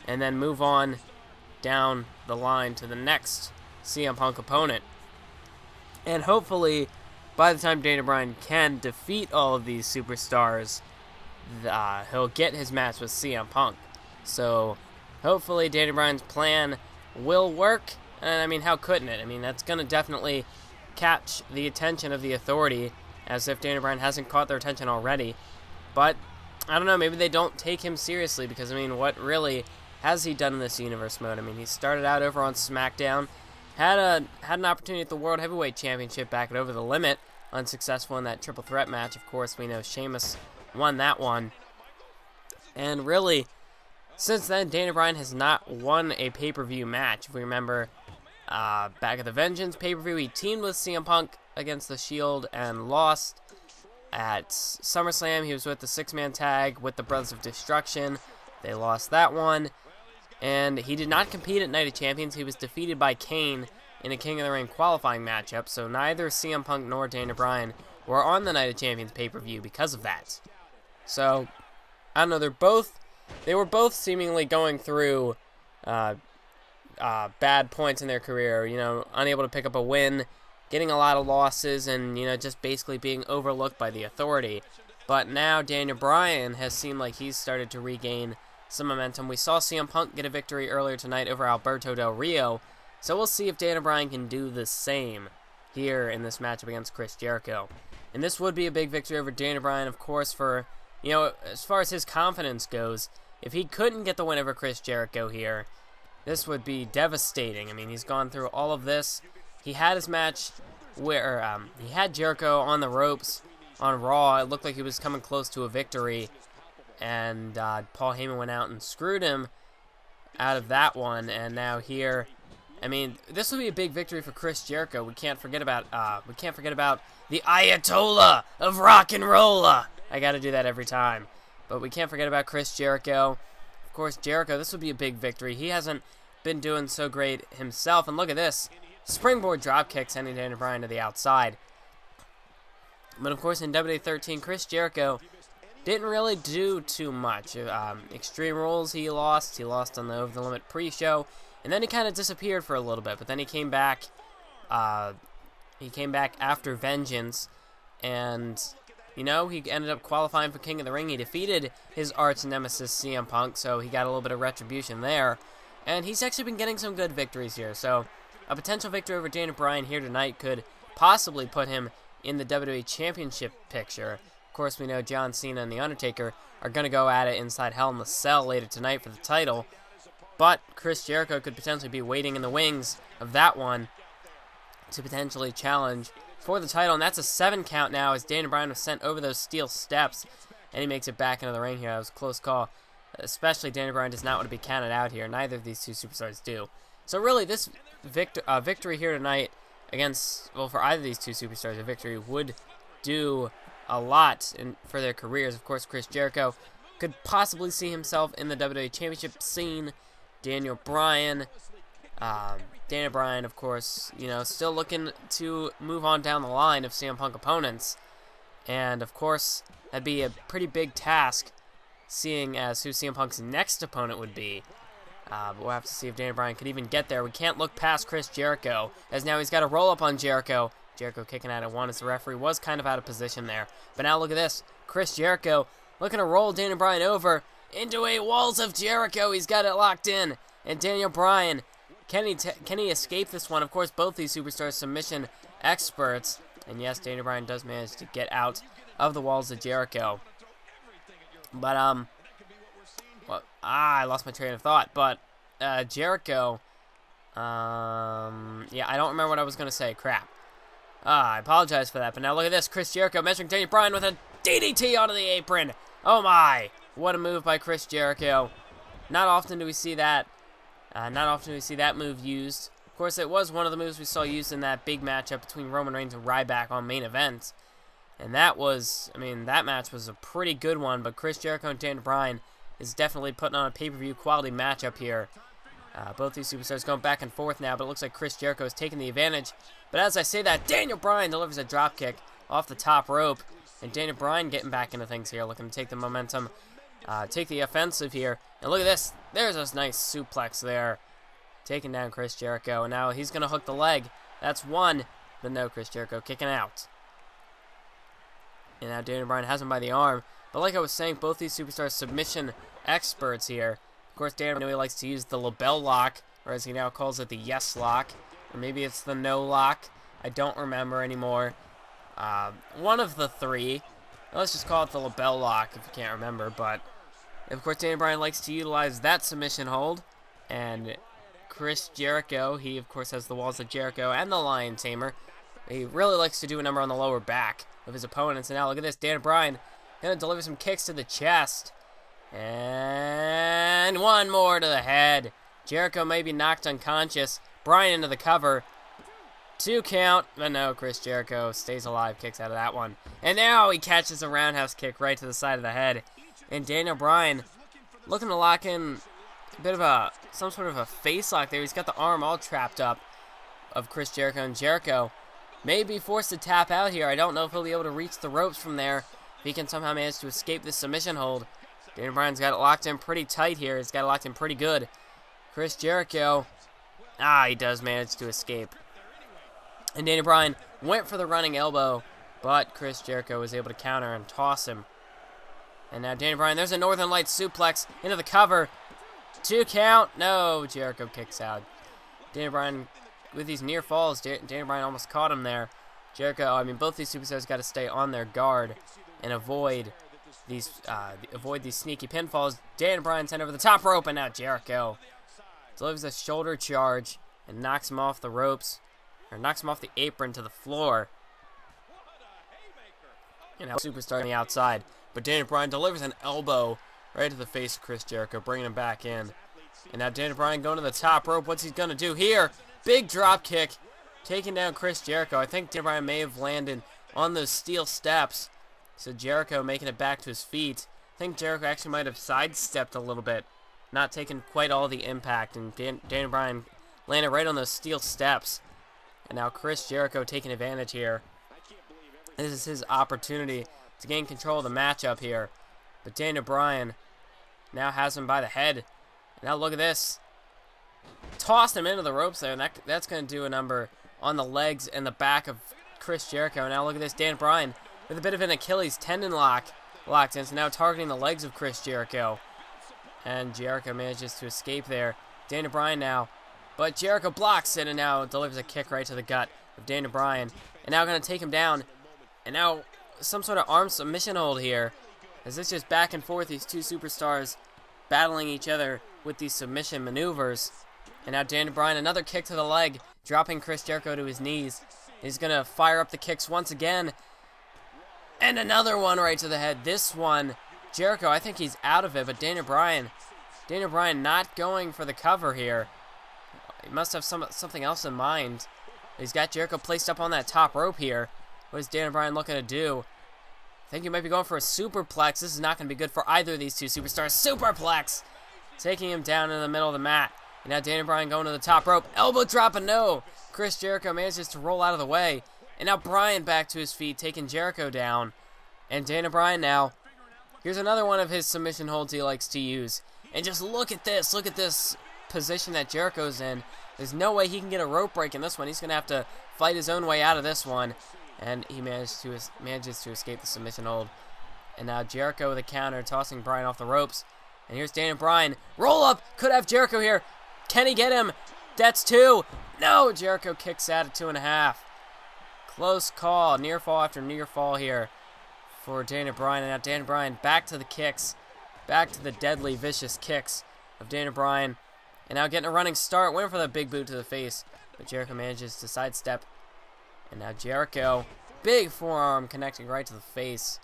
and then move on down the line to the next CM Punk opponent. And hopefully, by the time Daniel Bryan can defeat all of these superstars, he'll get his match with CM Punk. So hopefully Daniel Bryan's plan will work. And how couldn't it? That's going to definitely catch the attention of the Authority, as if Daniel Bryan hasn't caught their attention already. But I don't know, maybe they don't take him seriously, because what really has he done in this universe mode? He started out over on SmackDown, had an opportunity at the World Heavyweight Championship back at Over the Limit, unsuccessful in that triple threat match. Of course, we know Sheamus won that one. And really, since then, Daniel Bryan has not won a pay-per-view match. If we remember, back at the Vengeance pay-per-view, he teamed with CM Punk against The Shield and lost. At SummerSlam, he was with the six-man tag with the Brothers of Destruction. They lost that one. And he did not compete at Night of Champions. He was defeated by Kane in a King of the Ring qualifying matchup, so neither CM Punk nor Daniel Bryan were on the Night of Champions pay-per-view because of that. So, I don't know, they were both seemingly going through bad points in their career, unable to pick up a win, getting a lot of losses, and, just basically being overlooked by the Authority. But now Daniel Bryan has seemed like he's started to regain some momentum. We saw CM Punk get a victory earlier tonight over Alberto Del Rio, so we'll see if Daniel Bryan can do the same here in this matchup against Chris Jericho. And this would be a big victory over Daniel Bryan, of course, for, as far as his confidence goes. If he couldn't get the win over Chris Jericho here, this would be devastating. He's gone through all of this. He had his match where he had Jericho on the ropes on Raw. It looked like he was coming close to a victory, and Paul Heyman went out and screwed him out of that one. And now here, this will be a big victory for Chris Jericho. We can't forget about the Ayatollah of Rock and Roll. I got to do that every time, but we can't forget about Chris Jericho. Of course, Jericho. This would be a big victory. He hasn't been doing so great himself, and look at this springboard dropkick sending Daniel Bryan to the outside. But of course, in WWE 13, Chris Jericho didn't really do too much. Extreme Rules, he lost. He lost on the Over the Limit pre-show, and then he kind of disappeared for a little bit. But then he came back. He came back after Vengeance, and he ended up qualifying for King of the Ring. He defeated his arch nemesis CM Punk, so he got a little bit of retribution there. And he's actually been getting some good victories here. So a potential victory over Daniel Bryan here tonight could possibly put him in the WWE Championship picture. Of course, we know John Cena and The Undertaker are going to go at it inside Hell in the Cell later tonight for the title. But Chris Jericho could potentially be waiting in the wings of that one to potentially challenge for the title. And that's a 7 count now, as Daniel Bryan was sent over those steel steps, and he makes it back into the ring here. That was a close call. Especially Daniel Bryan does not want to be counted out here. Neither of these two superstars do. So really, this victory here tonight against, for either of these two superstars, a victory would do a lot for their careers. Of course, Chris Jericho could possibly see himself in the WWE Championship scene. Daniel Bryan, of course, still looking to move on down the line of CM Punk opponents. And, of course, that'd be a pretty big task seeing as who CM Punk's next opponent would be. But we'll have to see if Daniel Bryan could even get there. We can't look past Chris Jericho, as now he's got a roll-up on Jericho. Jericho kicking out at one as the referee was kind of out of position there. But now look at this. Chris Jericho looking to roll Daniel Bryan over into a walls of Jericho. He's got it locked in. And Daniel Bryan, can he escape this one? Of course, both these superstars submission experts. And yes, Daniel Bryan does manage to get out of the walls of Jericho. But, I lost my train of thought. But, Jericho, yeah, I don't remember what I was going to say. Crap. I apologize for that. But now look at this. Chris Jericho measuring Daniel Bryan with a DDT onto the apron. Oh, my. What a move by Chris Jericho. Not often do we see that. Not often do we see that move used. Of course, it was one of the moves we saw used in that big matchup between Roman Reigns and Ryback on Main Event. And that was, that match was a pretty good one. But Chris Jericho and Daniel Bryan is definitely putting on a pay-per-view quality matchup here. Both these superstars going back and forth now, but it looks like Chris Jericho is taking the advantage. But as I say that, Daniel Bryan delivers a dropkick off the top rope. And Daniel Bryan getting back into things here, looking to take the momentum, take the offensive here. And look at this. There's a nice suplex there. Taking down Chris Jericho. And now he's going to hook the leg. That's one. But no, Chris Jericho kicking out. And now Daniel Bryan has him by the arm. But like I was saying, both these superstars submission experts here. Of course, Daniel Bryan likes to use the LaBelle lock, or as he now calls it, the yes lock. Or maybe it's the no lock. I don't remember anymore. One of the three. Let's just call it the LaBelle lock if you can't remember. But, of course, Daniel Bryan likes to utilize that submission hold. And Chris Jericho, he, of course, has the walls of Jericho and the Lion Tamer. He really likes to do a number on the lower back of his opponents. And now look at this. Daniel Bryan going to deliver some kicks to the chest. And one more to the head. Jericho may be knocked unconscious. Bryan into the cover. 2 count. But no, Chris Jericho stays alive. Kicks out of that one. And now he catches a roundhouse kick right to the side of the head. And Daniel Bryan looking to lock in a bit of some sort of a face lock there. He's got the arm all trapped up of Chris Jericho. And Jericho may be forced to tap out here. I don't know if he'll be able to reach the ropes from there. If he can somehow manage to escape this submission hold. Daniel Bryan's got it locked in pretty tight here. He's got it locked in pretty good. Chris Jericho, he does manage to escape. And Daniel Bryan went for the running elbow, but Chris Jericho was able to counter and toss him. And now Daniel Bryan, there's a Northern Lights suplex into the cover. 2 count. No, Jericho kicks out. Daniel Bryan, with these near falls, Daniel Bryan almost caught him there. Jericho, both these superstars got to stay on their guard and avoid these sneaky pinfalls. Daniel Bryan sent over the top rope, and now Jericho delivers a shoulder charge and knocks him off the ropes, or knocks him off the apron to the floor. And now superstar on the outside, but Daniel Bryan delivers an elbow right to the face of Chris Jericho, bringing him back in. And now Daniel Bryan going to the top rope. What's he gonna do here? Big drop kick, taking down Chris Jericho. I think Daniel Bryan may have landed on those steel steps. So Jericho making it back to his feet. I think Jericho actually might have sidestepped a little bit, not taking quite all the impact. And Daniel Bryan landed right on those steel steps. And now Chris Jericho taking advantage here. This is his opportunity to gain control of the matchup here. But Daniel Bryan now has him by the head. And now look at this. Tossed him into the ropes there. And that's going to do a number on the legs and the back of Chris Jericho. And now look at this. Daniel Bryan with a bit of an Achilles tendon locked in. So now targeting the legs of Chris Jericho. And Jericho manages to escape there. Daniel Bryan now. But Jericho blocks it and now delivers a kick right to the gut of Daniel Bryan. And now going to take him down. And now some sort of arm submission hold here. As it's just back and forth, these two superstars battling each other with these submission maneuvers. And now Daniel Bryan, another kick to the leg, dropping Chris Jericho to his knees. He's going to fire up the kicks once again. And another one right to the head. This one, Jericho, I think he's out of it, but Daniel Bryan not going for the cover here. He must have something else in mind. He's got Jericho placed up on that top rope here. What is Daniel Bryan looking to do? I think he might be going for a superplex. This is not going to be good for either of these two superstars. Superplex! Taking him down in the middle of the mat. And now Daniel Bryan going to the top rope. Elbow drop and no! Chris Jericho manages to roll out of the way. And now Bryan back to his feet, taking Jericho down. And Daniel Bryan now Here's another one of his submission holds he likes to use. And just look at this. Look at this position that Jericho's in. There's no way he can get a rope break in this one. He's going to have to fight his own way out of this one. And he manages to escape the submission hold. And now Jericho with a counter, tossing Bryan off the ropes. And here's Daniel Bryan. Roll up. Could have Jericho here. Can he get him? That's 2. No, Jericho kicks out at 2.5. Close call. Near fall after near fall here for Daniel Bryan. And now Daniel Bryan back to the kicks. Back to the deadly, vicious kicks of Daniel Bryan. And now getting a running start. Went for the big boot to the face. But Jericho manages to sidestep. And now Jericho. Big forearm connecting right to the face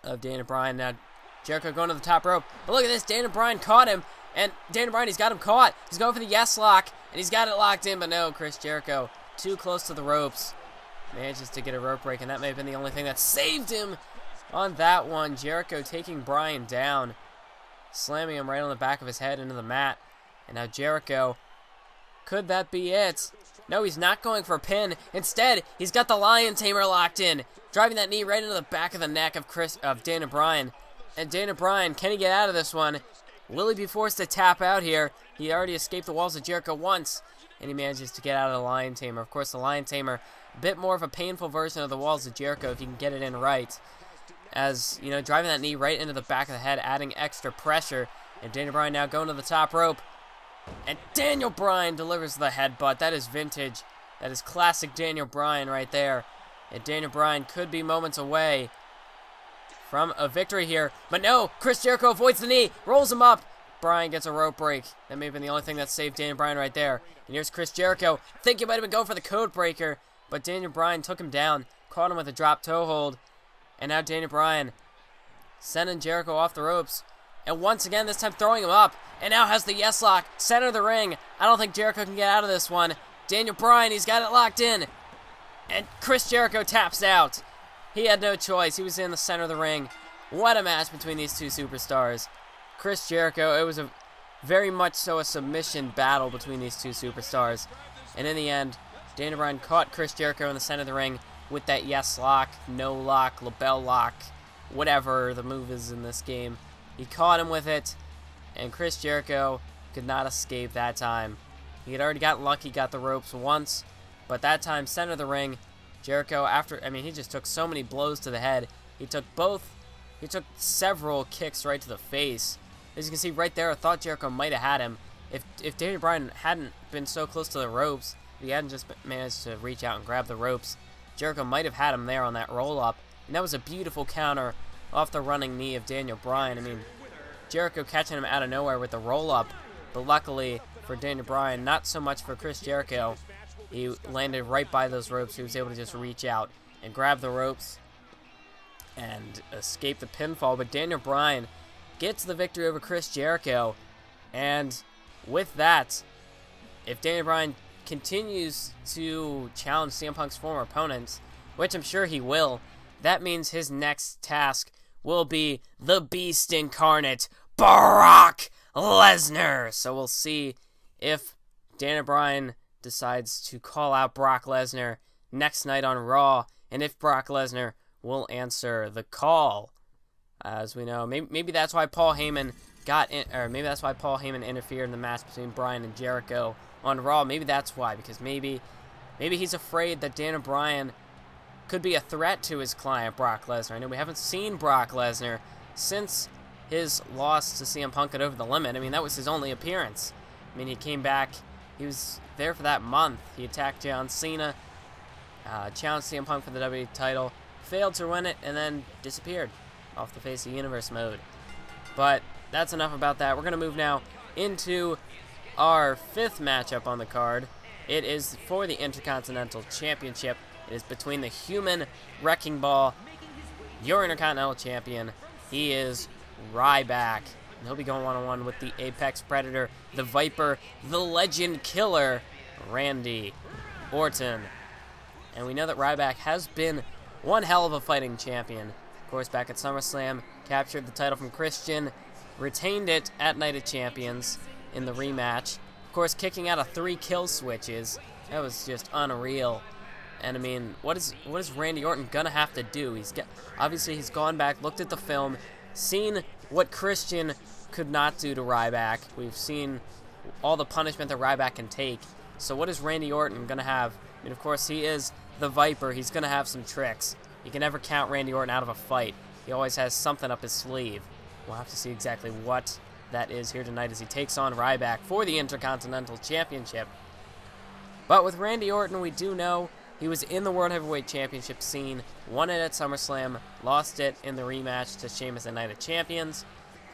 of Daniel Bryan. Now Jericho going to the top rope. But look at this. Daniel Bryan caught him. And Daniel Bryan, he's got him caught. He's going for the yes lock. And he's got it locked in. But no, Chris Jericho, too close to the ropes. Manages to get a rope break. And that may have been the only thing that saved him on that one. Jericho taking Bryan down. Slamming him right on the back of his head into the mat. And now Jericho. Could that be it? No, he's not going for a pin. Instead, he's got the Lion Tamer locked in. Driving that knee right into the back of the neck of Daniel Bryan. And Daniel Bryan, can he get out of this one? Will he be forced to tap out here? He already escaped the walls of Jericho once. And he manages to get out of the Lion Tamer. Of course, the Lion Tamer, a bit more of a painful version of the walls of Jericho if you can get it in right. As, you know, driving that knee right into the back of the head, adding extra pressure. And Daniel Bryan now going to the top rope. And Daniel Bryan delivers the headbutt. That is vintage. That is classic Daniel Bryan right there. And Daniel Bryan could be moments away from a victory here. But no, Chris Jericho avoids the knee, rolls him up. Bryan gets a rope break. That may have been the only thing that saved Daniel Bryan right there. And here's Chris Jericho. Think he might have been going for the code breaker. But Daniel Bryan took him down, caught him with a drop toe hold. And now Daniel Bryan sending Jericho off the ropes. And once again, this time throwing him up. And now has the yes lock. Center of the ring. I don't think Jericho can get out of this one. Daniel Bryan, he's got it locked in. And Chris Jericho taps out. He had no choice. He was in the center of the ring. What a match between these two superstars. Chris Jericho, it was a very much so a submission battle between these two superstars. And in the end, Daniel Bryan caught Chris Jericho in the center of the ring with that yes lock, no lock, lapel lock, whatever the move is in this game. He caught him with it, and Chris Jericho could not escape that time. He had already gotten lucky, got the ropes once, but that time, center of the ring, Jericho, he just took so many blows to the head. He took several kicks right to the face. As you can see right there, I thought Jericho might have had him. If Daniel Bryan hadn't been so close to the ropes, if he hadn't just managed to reach out and grab the ropes, Jericho might have had him there on that roll-up. And that was a beautiful counter off the running knee of Daniel Bryan. I mean, Jericho catching him out of nowhere with the roll-up. But luckily for Daniel Bryan, not so much for Chris Jericho. He landed right by those ropes. He was able to just reach out and grab the ropes and escape the pinfall. But Daniel Bryan gets the victory over Chris Jericho. And with that, if Daniel Bryan continues to challenge CM Punk's former opponents, which I'm sure he will, that means his next task will be the Beast Incarnate, Brock Lesnar. So we'll see if Daniel Bryan decides to call out Brock Lesnar next night on Raw, and if Brock Lesnar will answer the call. As we know, maybe that's why Paul Heyman interfered in the match between Bryan and Jericho on Raw. Maybe that's why, because maybe he's afraid that Daniel Bryan could be a threat to his client, Brock Lesnar. I know we haven't seen Brock Lesnar since his loss to CM Punk at Over the Limit. I mean, that was his only appearance. I mean, he came back. He was there for that month. He attacked John Cena, challenged CM Punk for the WWE title, failed to win it, and then disappeared off the face of universe mode. But that's enough about that. We're going to move now into our fifth matchup on the card. It is for the Intercontinental Championship. It is between the Human Wrecking Ball, your Intercontinental Champion. He is Ryback. And he'll be going one-on-one with the Apex Predator, the Viper, the Legend Killer, Randy Orton. And we know that Ryback has been one hell of a fighting champion. Of course, back at SummerSlam, captured the title from Christian, retained it at Night of Champions in the rematch. Of course, kicking out of 3 kill switches. That was just unreal. And I mean, what is Randy Orton gonna have to do? Obviously he's gone back, looked at the film, seen what Christian could not do to Ryback. We've seen all the punishment that Ryback can take. So what is Randy Orton gonna have? I mean, of course, he is the Viper. He's gonna have some tricks. You can never count Randy Orton out of a fight. He always has something up his sleeve. We'll have to see exactly what that is here tonight as he takes on Ryback for the Intercontinental Championship. But with Randy Orton, we do know he was in the World Heavyweight Championship scene, won it at SummerSlam, lost it in the rematch to Sheamus at Night of Champions,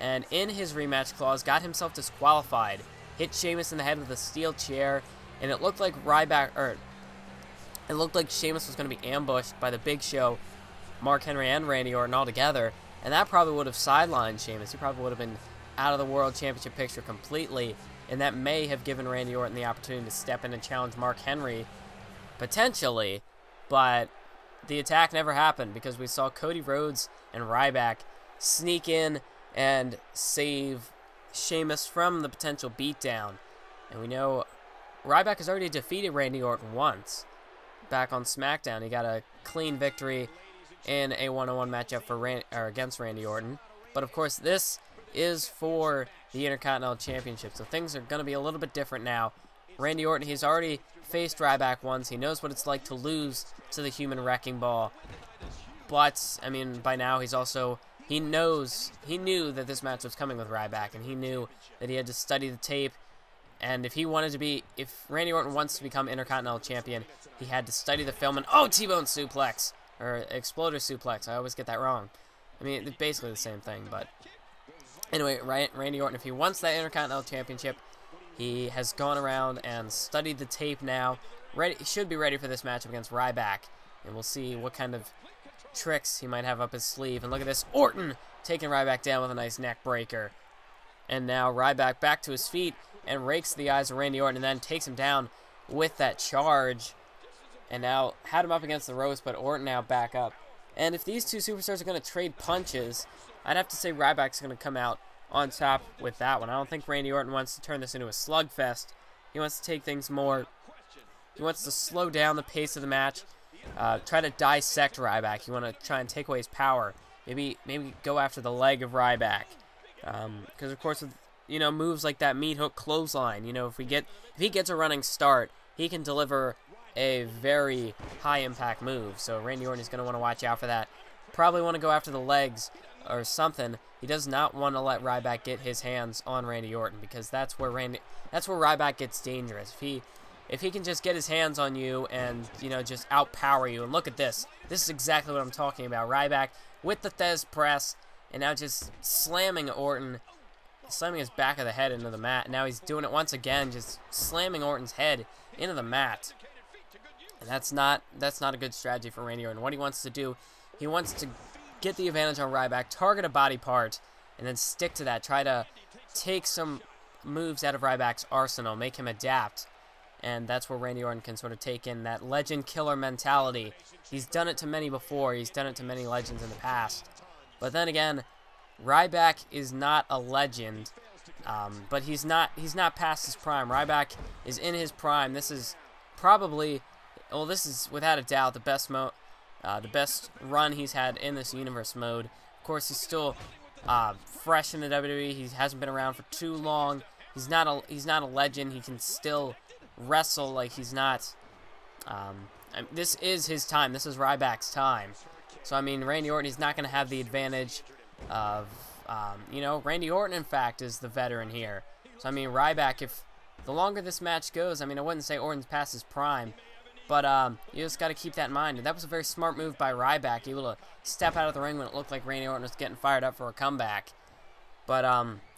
and in his rematch clause got himself disqualified, hit Sheamus in the head with a steel chair, and it looked like Sheamus was going to be ambushed by the Big Show, Mark Henry and Randy Orton all together, and that probably would have sidelined Sheamus. He probably would have been out of the World Championship picture completely, and that may have given Randy Orton the opportunity to step in and challenge Mark Henry, potentially, but the attack never happened because we saw Cody Rhodes and Ryback sneak in and save Sheamus from the potential beatdown. And we know Ryback has already defeated Randy Orton once back on SmackDown. He got a clean victory in a one-on-one matchup against Randy Orton. But of course, this is for the Intercontinental Championship, so things are going to be a little bit different now. Randy Orton, he's already faced Ryback once. He knows what it's like to lose to the Human Wrecking Ball. But, I mean, by now he knew that this match was coming with Ryback, and he knew that he had to study the tape. And if Randy Orton wants to become Intercontinental Champion, he had to study the film. And, T-bone suplex, or exploder suplex. I always get that wrong. I mean, it's basically the same thing, but anyway, Randy Orton, if he wants that Intercontinental Championship, he has gone around and studied the tape now. He should be ready for this matchup against Ryback, and we'll see what kind of tricks he might have up his sleeve. And look at this, Orton taking Ryback down with a nice neck breaker. And now Ryback back to his feet and rakes the eyes of Randy Orton and then takes him down with that charge. And now had him up against the ropes, but Orton now back up. And if these two superstars are going to trade punches, I'd have to say Ryback's going to come out on top with that one. I don't think Randy Orton wants to turn this into a slugfest. He wants to take things more. He wants to slow down the pace of the match, try to dissect Ryback. You want to try and take away his power. Maybe go after the leg of Ryback, because of course with moves like that meat hook clothesline, if he gets a running start, he can deliver a very high impact move. So Randy Orton is going to want to watch out for that. Probably want to go after the legs or something. He does not want to let Ryback get his hands on Randy Orton, because that's where Ryback gets dangerous. If he can just get his hands on you and just outpower you. And look at this. This is exactly what I'm talking about. Ryback with the Thez press, and now just slamming Orton, slamming his back of the head into the mat. Now he's doing it once again, just slamming Orton's head into the mat. And that's not a good strategy for Randy Orton. What he wants to do, he wants to get the advantage on Ryback, target a body part, and then stick to that. Try to take some moves out of Ryback's arsenal, make him adapt. And that's where Randy Orton can sort of take in that legend killer mentality. He's done it to many before. He's done it to many legends in the past. But then again, Ryback is not a legend, but he's not past his prime. Ryback is in his prime. This is probably, this is without a doubt the best run he's had in this universe mode. Of course, he's still fresh in the WWE. He hasn't been around for too long. He's not a legend. He can still wrestle like he's not. This is his time. This is Ryback's time. So I mean, Randy Orton is not going to have the advantage of Randy Orton. In fact, is the veteran here. So I mean, Ryback. If the longer this match goes, I mean, I wouldn't say Orton's past his prime. But you just got to keep that in mind. And that was a very smart move by Ryback, able to step out of the ring when it looked like Randy Orton was getting fired up for a comeback. But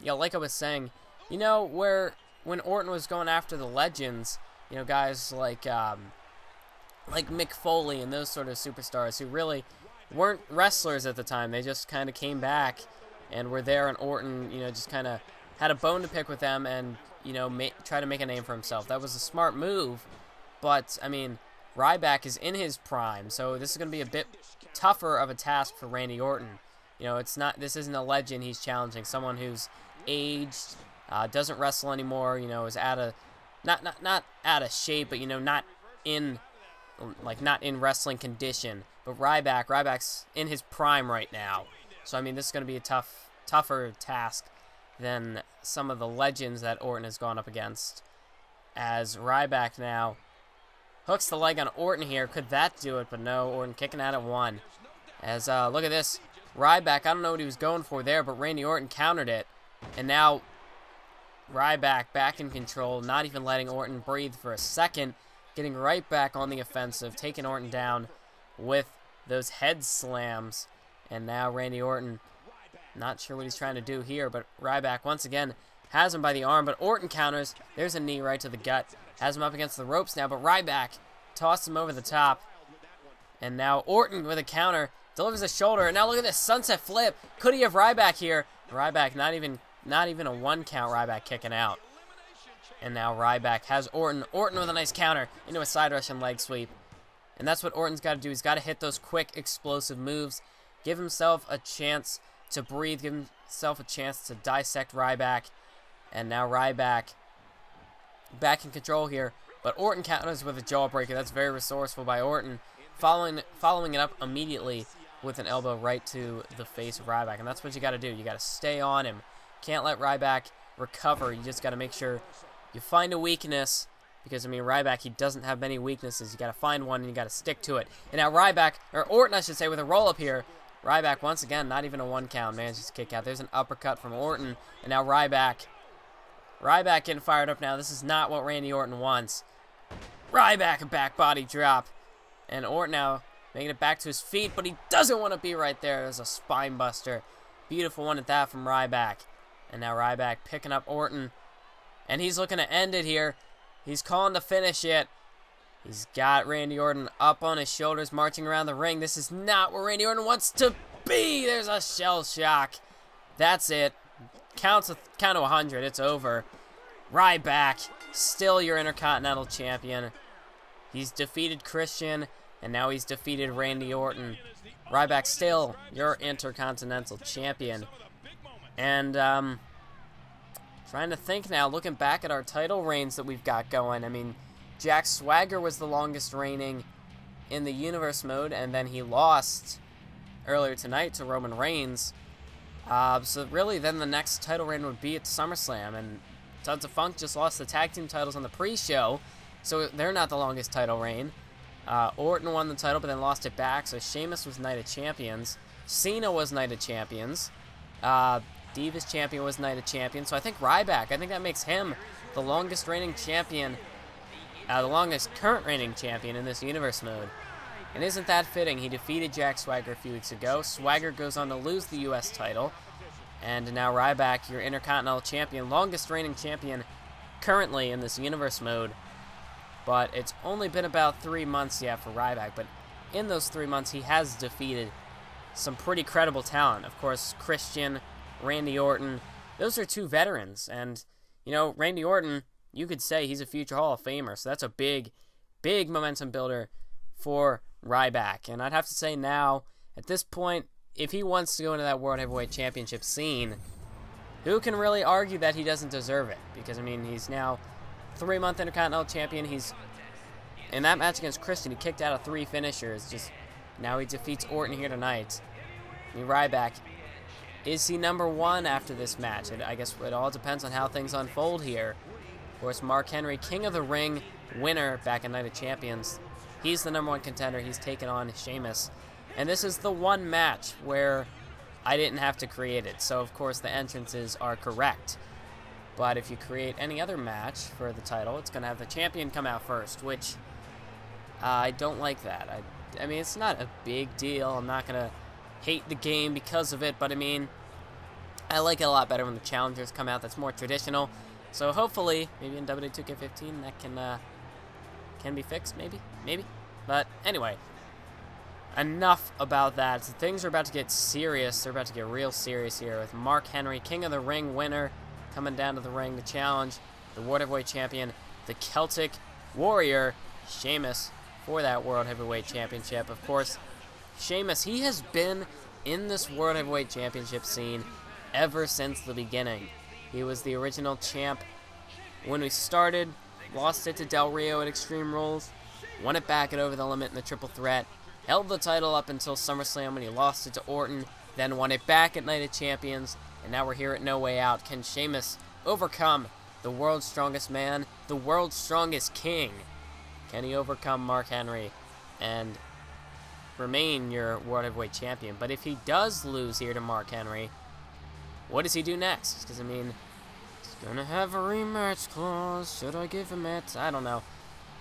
like I was saying, when Orton was going after the legends, guys like Mick Foley and those sort of superstars who really weren't wrestlers at the time. They just kind of came back and were there, and Orton, just kind of had a bone to pick with them and, try to make a name for himself. That was a smart move. But, I mean, Ryback is in his prime, so this is going to be a bit tougher of a task for Randy Orton. This isn't a legend he's challenging, someone who's aged, doesn't wrestle anymore, is not out of shape, but, not in like, not in wrestling condition. But Ryback's in his prime right now. So, I mean, this is going to be a tougher task than some of the legends that Orton has gone up against. As Ryback now hooks the leg on Orton here. Could that do it? But no, Orton kicking out at 1. As, look at this. Ryback, I don't know what he was going for there, but Randy Orton countered it. And now Ryback back in control, not even letting Orton breathe for a second. Getting right back on the offensive, taking Orton down with those head slams. And now Randy Orton, not sure what he's trying to do here, but Ryback once again has him by the arm, but Orton counters. There's a knee right to the gut. Has him up against the ropes now, but Ryback tossed him over the top. And now Orton with a counter, delivers a shoulder, and now look at this sunset flip. Could he have Ryback here? Ryback, not even a 1 count, Ryback kicking out. And now Ryback has Orton. Orton with a nice counter into a side Russian leg sweep. And that's what Orton's got to do. He's got to hit those quick, explosive moves. Give himself a chance to breathe. Give himself a chance to dissect Ryback. And now Ryback back in control here. But Orton counters with a jawbreaker. That's very resourceful by Orton. Following it up immediately with an elbow right to the face of Ryback. And that's what you got to do. You got to stay on him. Can't let Ryback recover. You just got to make sure you find a weakness. Because, I mean, Ryback, he doesn't have many weaknesses. You got to find one and you got to stick to it. And now Ryback, or Orton, I should say, with a roll-up here. Ryback, once again, not even a 1 count. Manages to kick out. There's an uppercut from Orton. And now Ryback getting fired up now. This is not what Randy Orton wants. Ryback, a back body drop. And Orton now making it back to his feet, but he doesn't want to be right there. There's a spine buster. Beautiful one at that from Ryback. And now Ryback picking up Orton. And he's looking to end it here. He's calling to finish it. He's got Randy Orton up on his shoulders, marching around the ring. This is not where Randy Orton wants to be. There's a shell shock. That's it. Count to 100. It's over. Ryback, still your Intercontinental Champion. He's defeated Christian, and now he's defeated Randy Orton. Ryback still your Intercontinental Champion. And, trying to think now, looking back at our title reigns that we've got going. I mean, Jack Swagger was the longest reigning in the Universe mode, and then he lost earlier tonight to Roman Reigns. So really, then the next title reign would be at SummerSlam, and Sons of Funk just lost the tag team titles on the pre-show, so they're not the longest title reign. Orton won the title, but then lost it back, so Sheamus was Night of Champions. Cena was Night of Champions. Divas champion was Night of Champions. So I think Ryback, I think that makes him the longest reigning champion, the longest current reigning champion in this Universe mode. And isn't that fitting? He defeated Jack Swagger a few weeks ago. Swagger goes on to lose the U.S. title. And now Ryback, your Intercontinental Champion, longest reigning champion currently in this Universe mode. But it's only been about 3 months yet for Ryback. But in those 3 months, he has defeated some pretty credible talent. Of course, Christian, Randy Orton, those are 2 veterans. And, you know, Randy Orton, you could say he's a future Hall of Famer. So that's a big, big momentum builder for Ryback. And I'd have to say now, at this point, if he wants to go into that World Heavyweight Championship scene, who can really argue that he doesn't deserve it? Because, I mean, he's now 3-month Intercontinental Champion. He's, in that match against Christian, he kicked out of 3 finishers. Just now he defeats Orton here tonight. I mean, Ryback, is he number 1 after this match? I guess it all depends on how things unfold here. Of course, Mark Henry, King of the Ring winner back in Night of Champions. He's the number 1 contender. He's taken on Sheamus. And this is the one match where I didn't have to create it. So, of course, the entrances are correct. But if you create any other match for the title, it's going to have the champion come out first, which I don't like that. I mean, it's not a big deal. I'm not going to hate the game because of it, but I mean, I like it a lot better when the challengers come out. That's more traditional. So hopefully, maybe in WWE 2K14 that can be fixed, maybe. But anyway, enough about that. So things are about to get serious. They're about to get real serious here with Mark Henry, King of the Ring winner, coming down to the ring to challenge the World Heavyweight Champion, the Celtic Warrior, Sheamus, for that World Heavyweight Championship. Of course, Sheamus, he has been in this World Heavyweight Championship scene ever since the beginning. He was the original champ when we started, lost it to Del Rio at Extreme Rules, won it back at Over the Limit in the Triple Threat, held the title up until SummerSlam when he lost it to Orton, then won it back at Night of Champions, and now we're here at No Way Out. Can Sheamus overcome the world's strongest man, the world's strongest king? Can he overcome Mark Henry and remain your World Heavyweight Champion? But if he does lose here to Mark Henry, what does he do next? Because, I mean, he's going to have a rematch clause. Should I give him it? I don't know.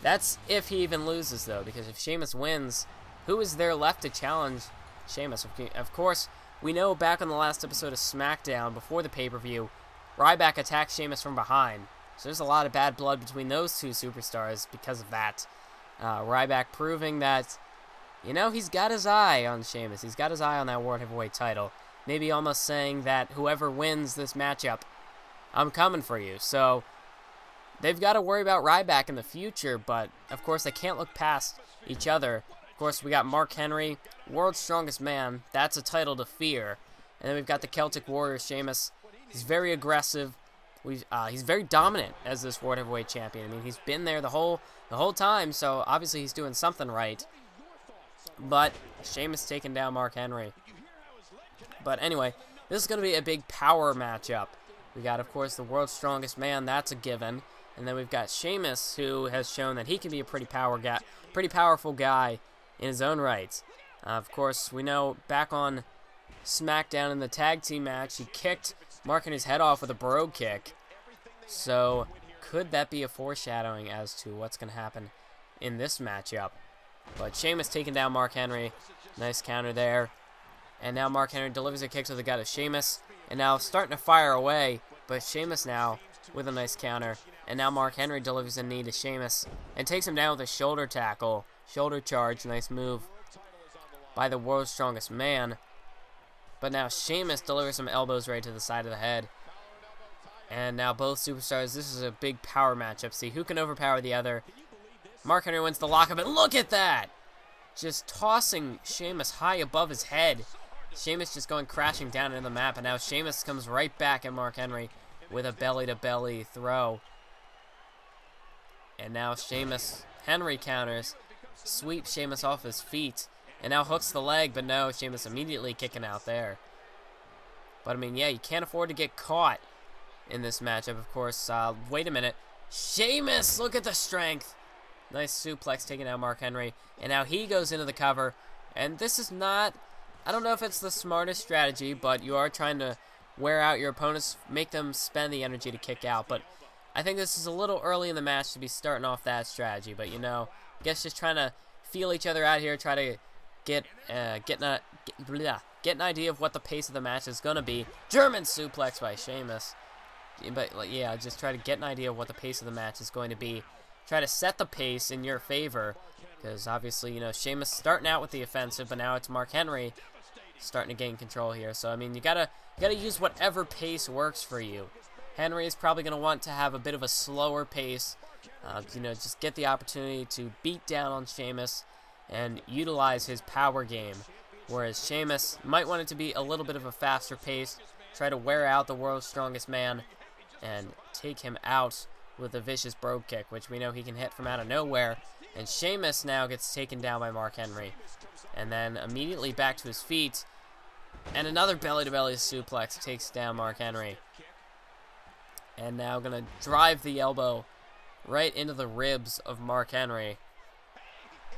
That's if he even loses, though, because if Sheamus wins, who is there left to challenge Sheamus? Of course, we know back on the last episode of SmackDown, before the pay-per-view, Ryback attacked Sheamus from behind. So there's a lot of bad blood between those two superstars because of that. Ryback proving that, you know, he's got his eye on Sheamus. He's got his eye on that World Heavyweight title. Maybe almost saying that whoever wins this matchup, I'm coming for you. So they've got to worry about Ryback in the future, but of course they can't look past each other. Of course, we got Mark Henry, World's Strongest Man. That's a title to fear. And then we've got the Celtic Warrior Sheamus. He's very aggressive. He's very dominant as this World Heavyweight Champion. I mean, he's been there the whole time, so obviously he's doing something right. But Sheamus taking down Mark Henry. But anyway, this is going to be a big power matchup. We got, of course, the World's Strongest Man. That's a given. And then we've got Sheamus, who has shown that he can be a pretty powerful guy in his own right. Of course, we know back on SmackDown in the tag team match, he kicked Mark Henry's head off with a Brogue Kick. So, could that be a foreshadowing as to what's going to happen in this matchup? But Sheamus taking down Mark Henry. Nice counter there. And now Mark Henry delivers a kick to the gut of Sheamus. And now starting to fire away. But Sheamus now with a nice counter. And now Mark Henry delivers a knee to Sheamus. And takes him down with a shoulder tackle. Shoulder charge. Nice move by the World's Strongest Man. But now Sheamus delivers some elbows right to the side of the head. And now both superstars. This is a big power matchup. See who can overpower the other. Mark Henry wins the lockup. And look at that! Just tossing Sheamus high above his head. Sheamus just going crashing down into the map, and now Sheamus comes right back at Mark Henry with a belly-to-belly throw. And now Henry counters, sweeps Sheamus off his feet, and now hooks the leg, but no, Sheamus immediately kicking out there. But, I mean, yeah, you can't afford to get caught in this matchup, of course. Wait a minute. Sheamus, look at the strength. Nice suplex taking out Mark Henry, and now he goes into the cover, and this is not... I don't know if it's the smartest strategy, but you are trying to wear out your opponents, make them spend the energy to kick out. But I think this is a little early in the match to be starting off that strategy. But, you know, I guess just trying to feel each other out here, try to get an idea of what the pace of the match is going to be. German suplex by Sheamus. But, yeah, just try to get an idea of what the pace of the match is going to be. Try to set the pace in your favor. Because, obviously, you know, Sheamus starting out with the offensive, but now it's Mark Henry starting to gain control here. So, I mean, you gotta use whatever pace works for you. Henry is probably going to want to have a bit of a slower pace. You know, just get the opportunity to beat down on Sheamus and utilize his power game. Whereas Sheamus might want it to be a little bit of a faster pace. Try to wear out the World's Strongest Man and take him out with a vicious Brogue Kick, which we know he can hit from out of nowhere. And Sheamus now gets taken down by Mark Henry. And then immediately back to his feet. And another belly-to-belly suplex takes down Mark Henry. And now going to drive the elbow right into the ribs of Mark Henry.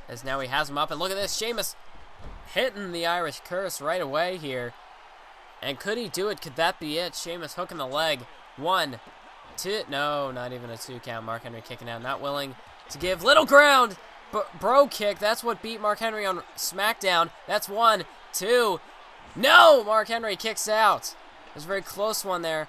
As now he has him up. And look at this. Sheamus hitting the Irish Curse right away here. And could he do it? Could that be it? Sheamus hooking the leg. 1, 2. No, not even a 2 count. Mark Henry kicking out. Not willing to give. Little ground. Brogue Kick. That's what beat Mark Henry on SmackDown. That's 1, 2. No! Mark Henry kicks out. It was a very close one there.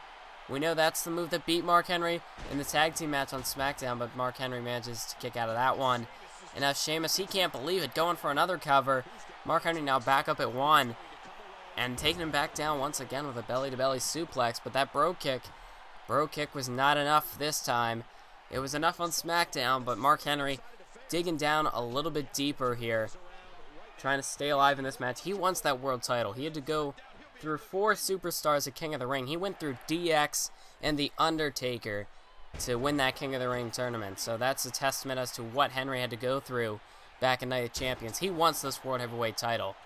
We know that's the move that beat Mark Henry in the tag team match on SmackDown, but Mark Henry manages to kick out of that one. And now Sheamus, he can't believe it, going for another cover. Mark Henry now back up at 1 and taking him back down once again with a belly-to-belly suplex, but that Brogue Kick was not enough this time. It was enough on SmackDown, but Mark Henry digging down a little bit deeper here, trying to stay alive in this match. He wants that world title. He had to go through 4 superstars at King of the Ring. He went through DX and The Undertaker to win that King of the Ring tournament. So that's a testament as to what Henry had to go through back in Night of Champions. He wants this World Heavyweight title.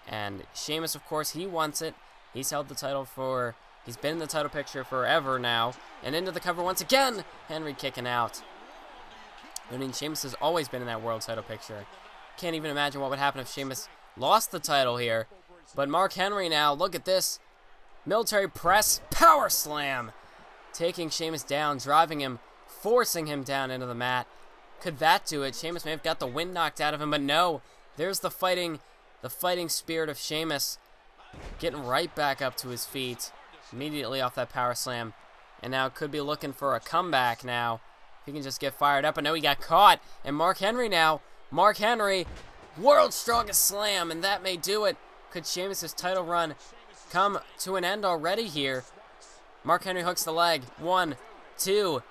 And Sheamus, of course, he wants it. He's held the title for... He's been in the title picture forever now. And into the cover once again. Henry kicking out. I mean, Sheamus has always been in that world title picture. Can't even imagine what would happen if Sheamus lost the title here. But Mark Henry now, look at this. Military press, power slam. Taking Sheamus down, driving him, forcing him down into the mat. Could that do it? Sheamus may have got the wind knocked out of him, but no. There's the fighting spirit of Sheamus. Getting right back up to his feet. Immediately off that power slam. And now could be looking for a comeback now. He can just get fired up, but no, he got caught. And Mark Henry now. Mark Henry, world's strongest slam, and that may do it. Could Sheamus' title run come to an end already here? Mark Henry hooks the leg. 1, 2.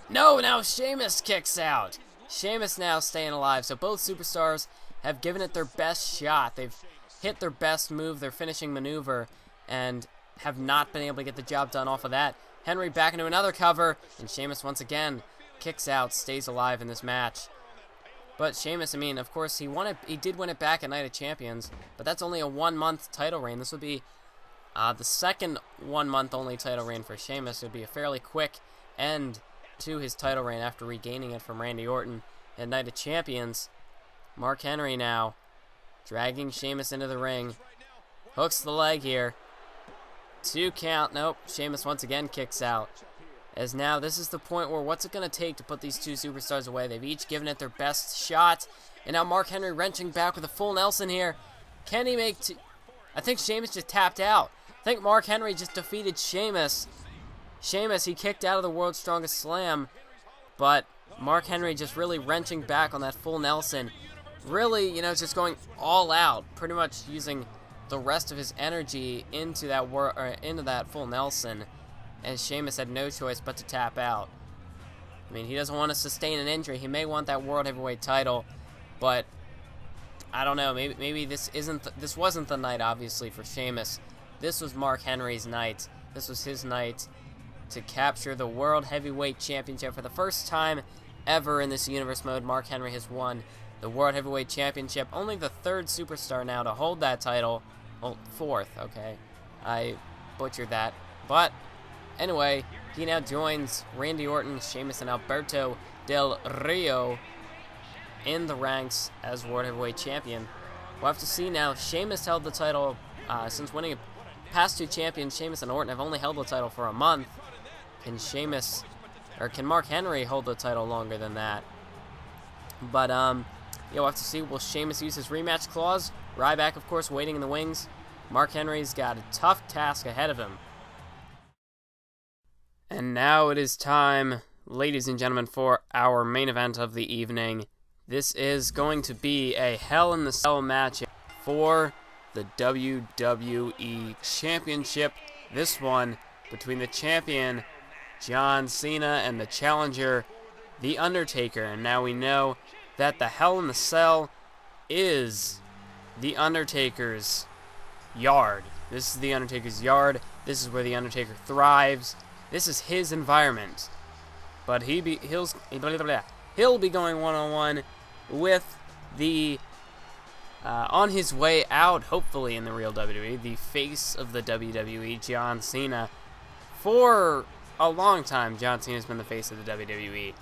No, now Sheamus kicks out. Sheamus now staying alive. So both superstars have given it their best shot. They've hit their best move, their finishing maneuver, and have not been able to get the job done off of that. Henry back into another cover, and Sheamus once again kicks out, stays alive in this match. But Sheamus, I mean, of course, he did win it back at Night of Champions, but that's only a 1-month title reign. This would be the second 1-month only title reign for Sheamus. It would be a fairly quick end to his title reign after regaining it from Randy Orton at Night of Champions. Mark Henry now dragging Sheamus into the ring. Hooks the leg here. 2 count. Nope. Sheamus once again kicks out. As now this is the point where what's it going to take to put these two superstars away? They've each given it their best shot. And now Mark Henry wrenching back with a full Nelson here. Can he make I think Sheamus just tapped out. I think Mark Henry just defeated Sheamus. Sheamus, he kicked out of the World's Strongest Slam. But Mark Henry just really wrenching back on that full Nelson. Really, you know, just going all out. Pretty much using the rest of his energy into that full Nelson. And Sheamus had no choice but to tap out. I mean, he doesn't want to sustain an injury. He may want that World Heavyweight title, but I don't know. Maybe this wasn't the night, obviously, for Sheamus. This was Mark Henry's night. This was his night to capture the World Heavyweight Championship for the first time ever in this universe mode. Mark Henry has won the World Heavyweight Championship. Only the 3rd superstar now to hold that title. Well, 4th, okay. I butchered that. But anyway, he now joins Randy Orton, Sheamus, and Alberto Del Rio in the ranks as World Heavyweight Champion. We'll have to see now. Sheamus held the title since winning past 2 champions. Sheamus and Orton have only held the title for a month. Can Mark Henry hold the title longer than that? But you'll have to see. Will Sheamus use his rematch clause? Ryback, of course, waiting in the wings. Mark Henry's got a tough task ahead of him. And now it is time, ladies and gentlemen, for our main event of the evening. This is going to be a Hell in the Cell match for the WWE Championship. This one between the champion, John Cena, and the challenger, The Undertaker. And now we know that the Hell in the Cell is The Undertaker's yard. This is The Undertaker's yard. This is where The Undertaker thrives. This is his environment. But he'll be going one-on-one with the, on his way out, hopefully in the real WWE, the face of the WWE, John Cena. For a long time, John Cena's been the face of the WWE.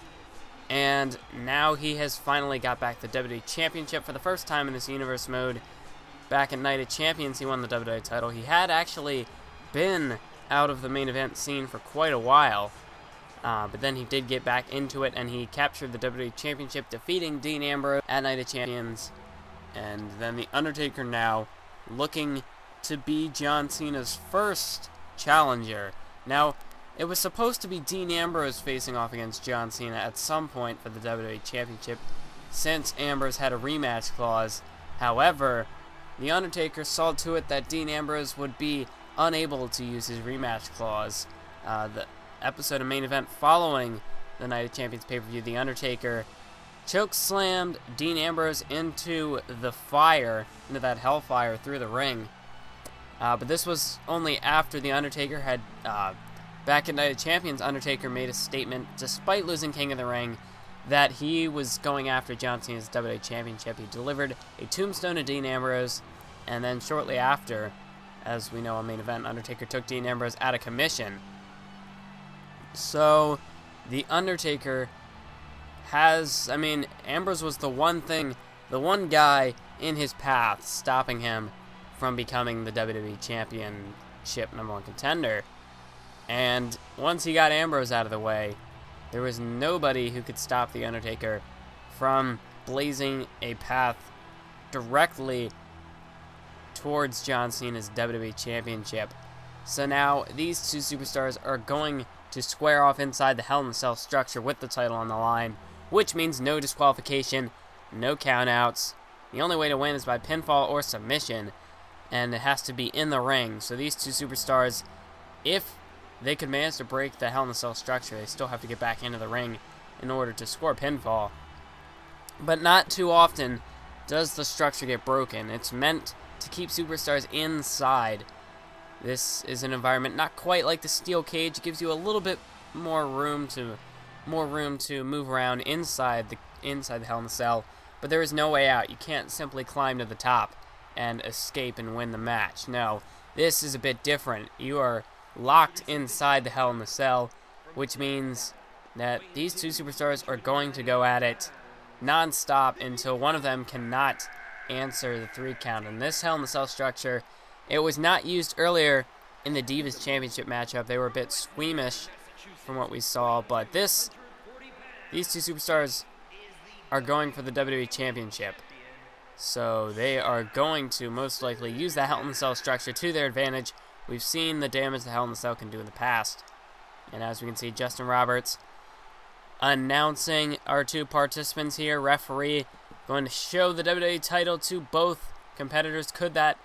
And now he has finally got back the WWE Championship for the first time in this universe mode. Back at Night of Champions, he won the WWE title. He had actually been out of the main event scene for quite a while. But then he did get back into it, and he captured the WWE Championship, defeating Dean Ambrose at Night of Champions. And then The Undertaker now looking to be John Cena's first challenger. Now, it was supposed to be Dean Ambrose facing off against John Cena at some point for the WWE Championship, since Ambrose had a rematch clause. However, The Undertaker saw to it that Dean Ambrose would be unable to use his rematch clause. The episode of main event following the Night of Champions pay-per-view, The Undertaker chokeslammed Dean Ambrose into the fire, into that hellfire through the ring. But this was only after The Undertaker had back at Night of Champions, Undertaker made a statement, despite losing King of the Ring, that he was going after John Cena's WWE Championship. He delivered a tombstone to Dean Ambrose, and then shortly after, as we know on Main Event, Undertaker took Dean Ambrose out of commission. So, the Undertaker has, Ambrose was the one guy in his path stopping him from becoming the WWE Championship #1 contender. And once he got Ambrose out of the way, there was nobody who could stop the Undertaker from blazing a path directly towards John Cena's WWE Championship. So now these two superstars are going to square off inside the Hell in a Cell structure with the title on the line, which means no disqualification, no countouts. The only way to win is by pinfall or submission, and it has to be in the ring. So these two superstars, if they could manage to break the Hell in a Cell structure, they still have to get back into the ring in order to score pinfall. But not too often does the structure get broken. It's meant to keep superstars inside. This is an environment not quite like the steel cage. It gives you a little bit more room to move around inside the Hell in a Cell, but there is no way out. You can't simply climb to the top and escape and win the match. No, this is a bit different. You are locked inside the Hell in a Cell, which means that these two superstars are going to go at it non-stop until one of them cannot answer the 3 count. In this Hell in a Cell structure, it was not used earlier in the Divas Championship matchup. They were a bit squeamish from what we saw, but these two superstars are going for the WWE Championship. So they are going to most likely use the Hell in a Cell structure to their advantage. We've seen the damage the Hell in a Cell can do in the past. And as we can see, Justin Roberts announcing our two participants here. Referee going to show the WWE title to both competitors. Could that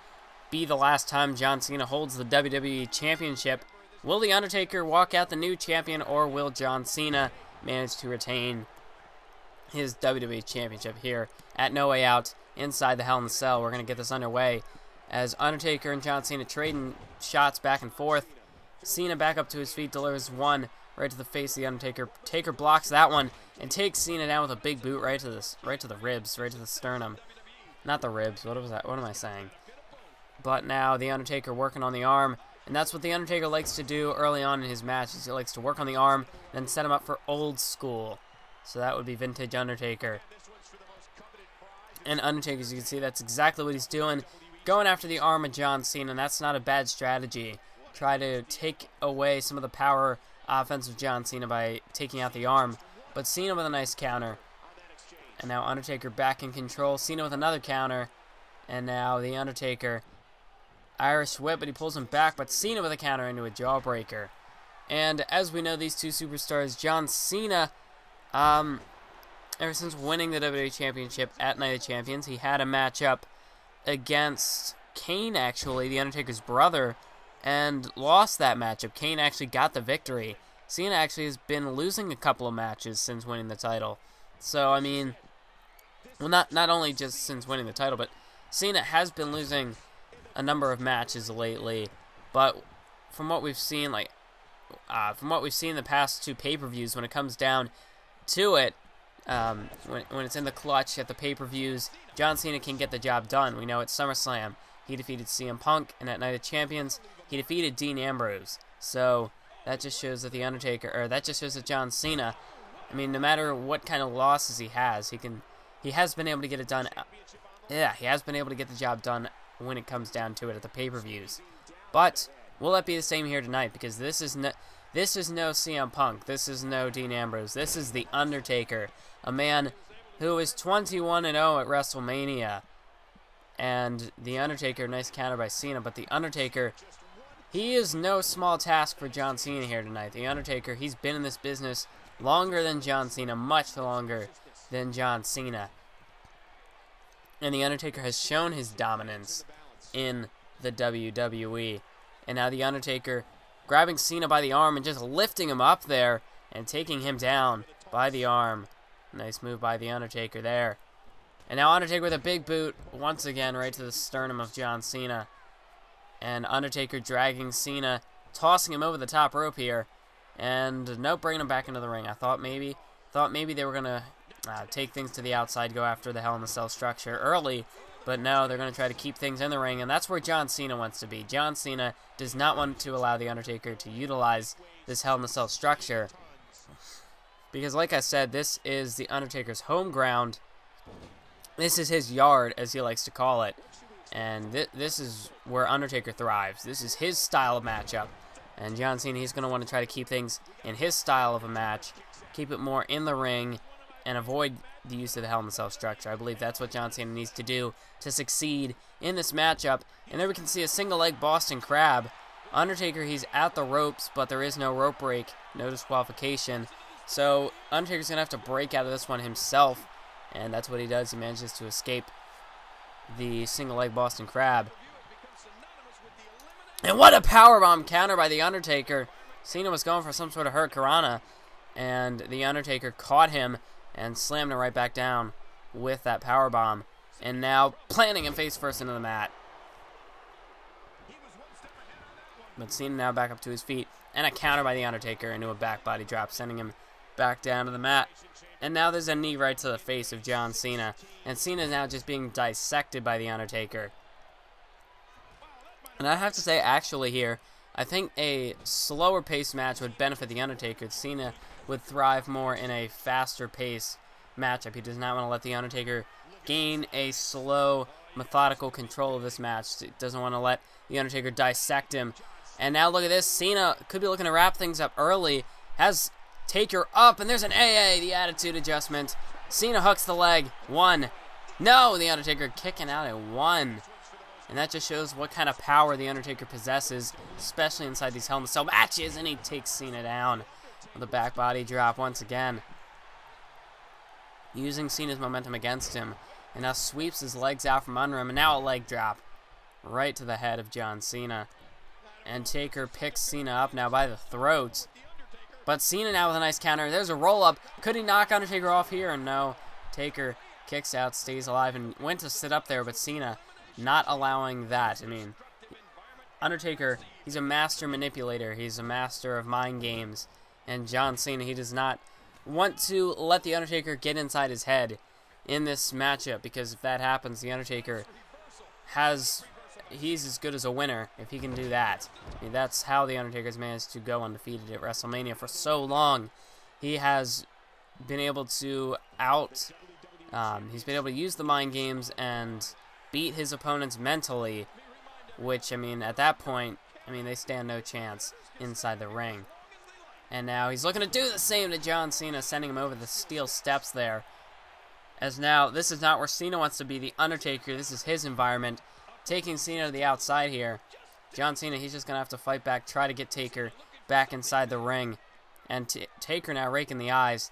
be the last time John Cena holds the WWE Championship? Will The Undertaker walk out the new champion, or will John Cena manage to retain his WWE Championship here at No Way Out inside the Hell in a Cell? We're going to get this underway as Undertaker and John Cena trading shots back and forth. Cena back up to his feet, delivers one right to the face of the Undertaker. Taker blocks that one and takes Cena down with a big boot right to the ribs, right to the sternum. Not the ribs. What was that? What am I saying? But now the Undertaker working on the arm, and that's what the Undertaker likes to do early on in his matches. He likes to work on the arm, then set him up for old school. So that would be vintage Undertaker. And Undertaker, as you can see, that's exactly what he's doing. Going after the arm of John Cena, and that's not a bad strategy. Try to take away some of the power offense of John Cena by taking out the arm. But Cena with a nice counter. And now Undertaker back in control. Cena with another counter. And now the Undertaker, Irish whip, but he pulls him back. But Cena with a counter into a jawbreaker. And as we know, these two superstars, John Cena, ever since winning the WWE Championship at Night of Champions, he had a matchup against Kane, actually, the Undertaker's brother, and lost that matchup. Kane actually got the victory. Cena actually has been losing a couple of matches since winning the title. So, well, not only just since winning the title, but Cena has been losing a number of matches lately. But from what we've seen, the past 2 pay-per-views, when it comes down to it, when it's in the clutch at the pay-per-views, John Cena can get the job done. We know at SummerSlam, he defeated CM Punk, and at Night of Champions, he defeated Dean Ambrose. So that just shows that that John Cena, no matter what kind of losses he has, he has been able to get it done. Yeah, he has been able to get the job done when it comes down to it at the pay-per-views. But will it be the same here tonight? Because this is no CM Punk. This is no Dean Ambrose. This is The Undertaker, a man who is 21-0 at WrestleMania. And The Undertaker, nice counter by Cena, but The Undertaker, he is no small task for John Cena here tonight. The Undertaker, he's been in this business longer than John Cena, much longer than John Cena. And The Undertaker has shown his dominance in the WWE. And now The Undertaker grabbing Cena by the arm and just lifting him up there and taking him down by the arm. Nice move by The Undertaker there. And now Undertaker with a big boot, once again, right to the sternum of John Cena. And Undertaker dragging Cena tossing him over the top rope here. And nope, bringing him back into the ring. I thought maybe they were going to take things to the outside, go after the Hell in a Cell structure early. But no, they're going to try to keep things in the ring, and that's where John Cena wants to be. John Cena does not want to allow The Undertaker to utilize this Hell in a Cell structure. Because like I said, this is The Undertaker's home ground. This is his yard, as he likes to call it. And this is where Undertaker thrives. This is his style of matchup. And John Cena, he's going to want to try to keep things in his style of a match, keep it more in the ring, and avoid the use of the Hell in a Cell structure. I believe that's what John Cena needs to do to succeed in this matchup. And there we can see a single leg Boston Crab. Undertaker, he's at the ropes, but there is no rope break, no disqualification. So Undertaker's going to have to break out of this one himself. And that's what he does. He manages to escape the single leg Boston Crab. And what a powerbomb counter by The Undertaker. Cena was going for some sort of Hurricanrana, and The Undertaker caught him and slammed him right back down with that powerbomb. And now planting him face first into the mat. But Cena now back up to his feet, and a counter by The Undertaker into a back body drop, sending him back down to the mat. And now there's a knee right to the face of John Cena. And Cena is now just being dissected by The Undertaker. And I have to say, actually here, I think a slower paced match would benefit The Undertaker. Cena would thrive more in a faster paced matchup. He does not want to let The Undertaker gain a slow, methodical control of this match. He doesn't want to let The Undertaker dissect him. And now look at this. Cena could be looking to wrap things up early. Has Taker up, and there's an AA, the attitude adjustment. Cena hooks the leg. 1. No, The Undertaker kicking out at 1. And that just shows what kind of power The Undertaker possesses, especially inside these Hell in a Cell matches. And he takes Cena down with a back body drop once again, using Cena's momentum against him. And now sweeps his legs out from under him. And now a leg drop right to the head of John Cena. And Taker picks Cena up now by the throat. But Cena now with a nice counter. There's a roll-up. Could he knock Undertaker off here? And no. Taker kicks out, stays alive, and went to sit up there, but Cena not allowing that. I mean, Undertaker, he's a master manipulator. He's a master of mind games. And John Cena, he does not want to let The Undertaker get inside his head in this matchup, because if that happens, The Undertaker he's as good as a winner if he can do that. I mean, that's how The Undertaker's managed to go undefeated at WrestleMania for so long. He has been able to he's been able to use the mind games and beat his opponents mentally, which, I mean, at that point, I mean, they stand no chance inside the ring. And now he's looking to do the same to John Cena, sending him over the steel steps there. As now, this is not where Cena wants to be. The Undertaker, this is his environment. Taking Cena to the outside here. John Cena, he's just going to have to fight back, try to get Taker back inside the ring. And Taker now raking the eyes,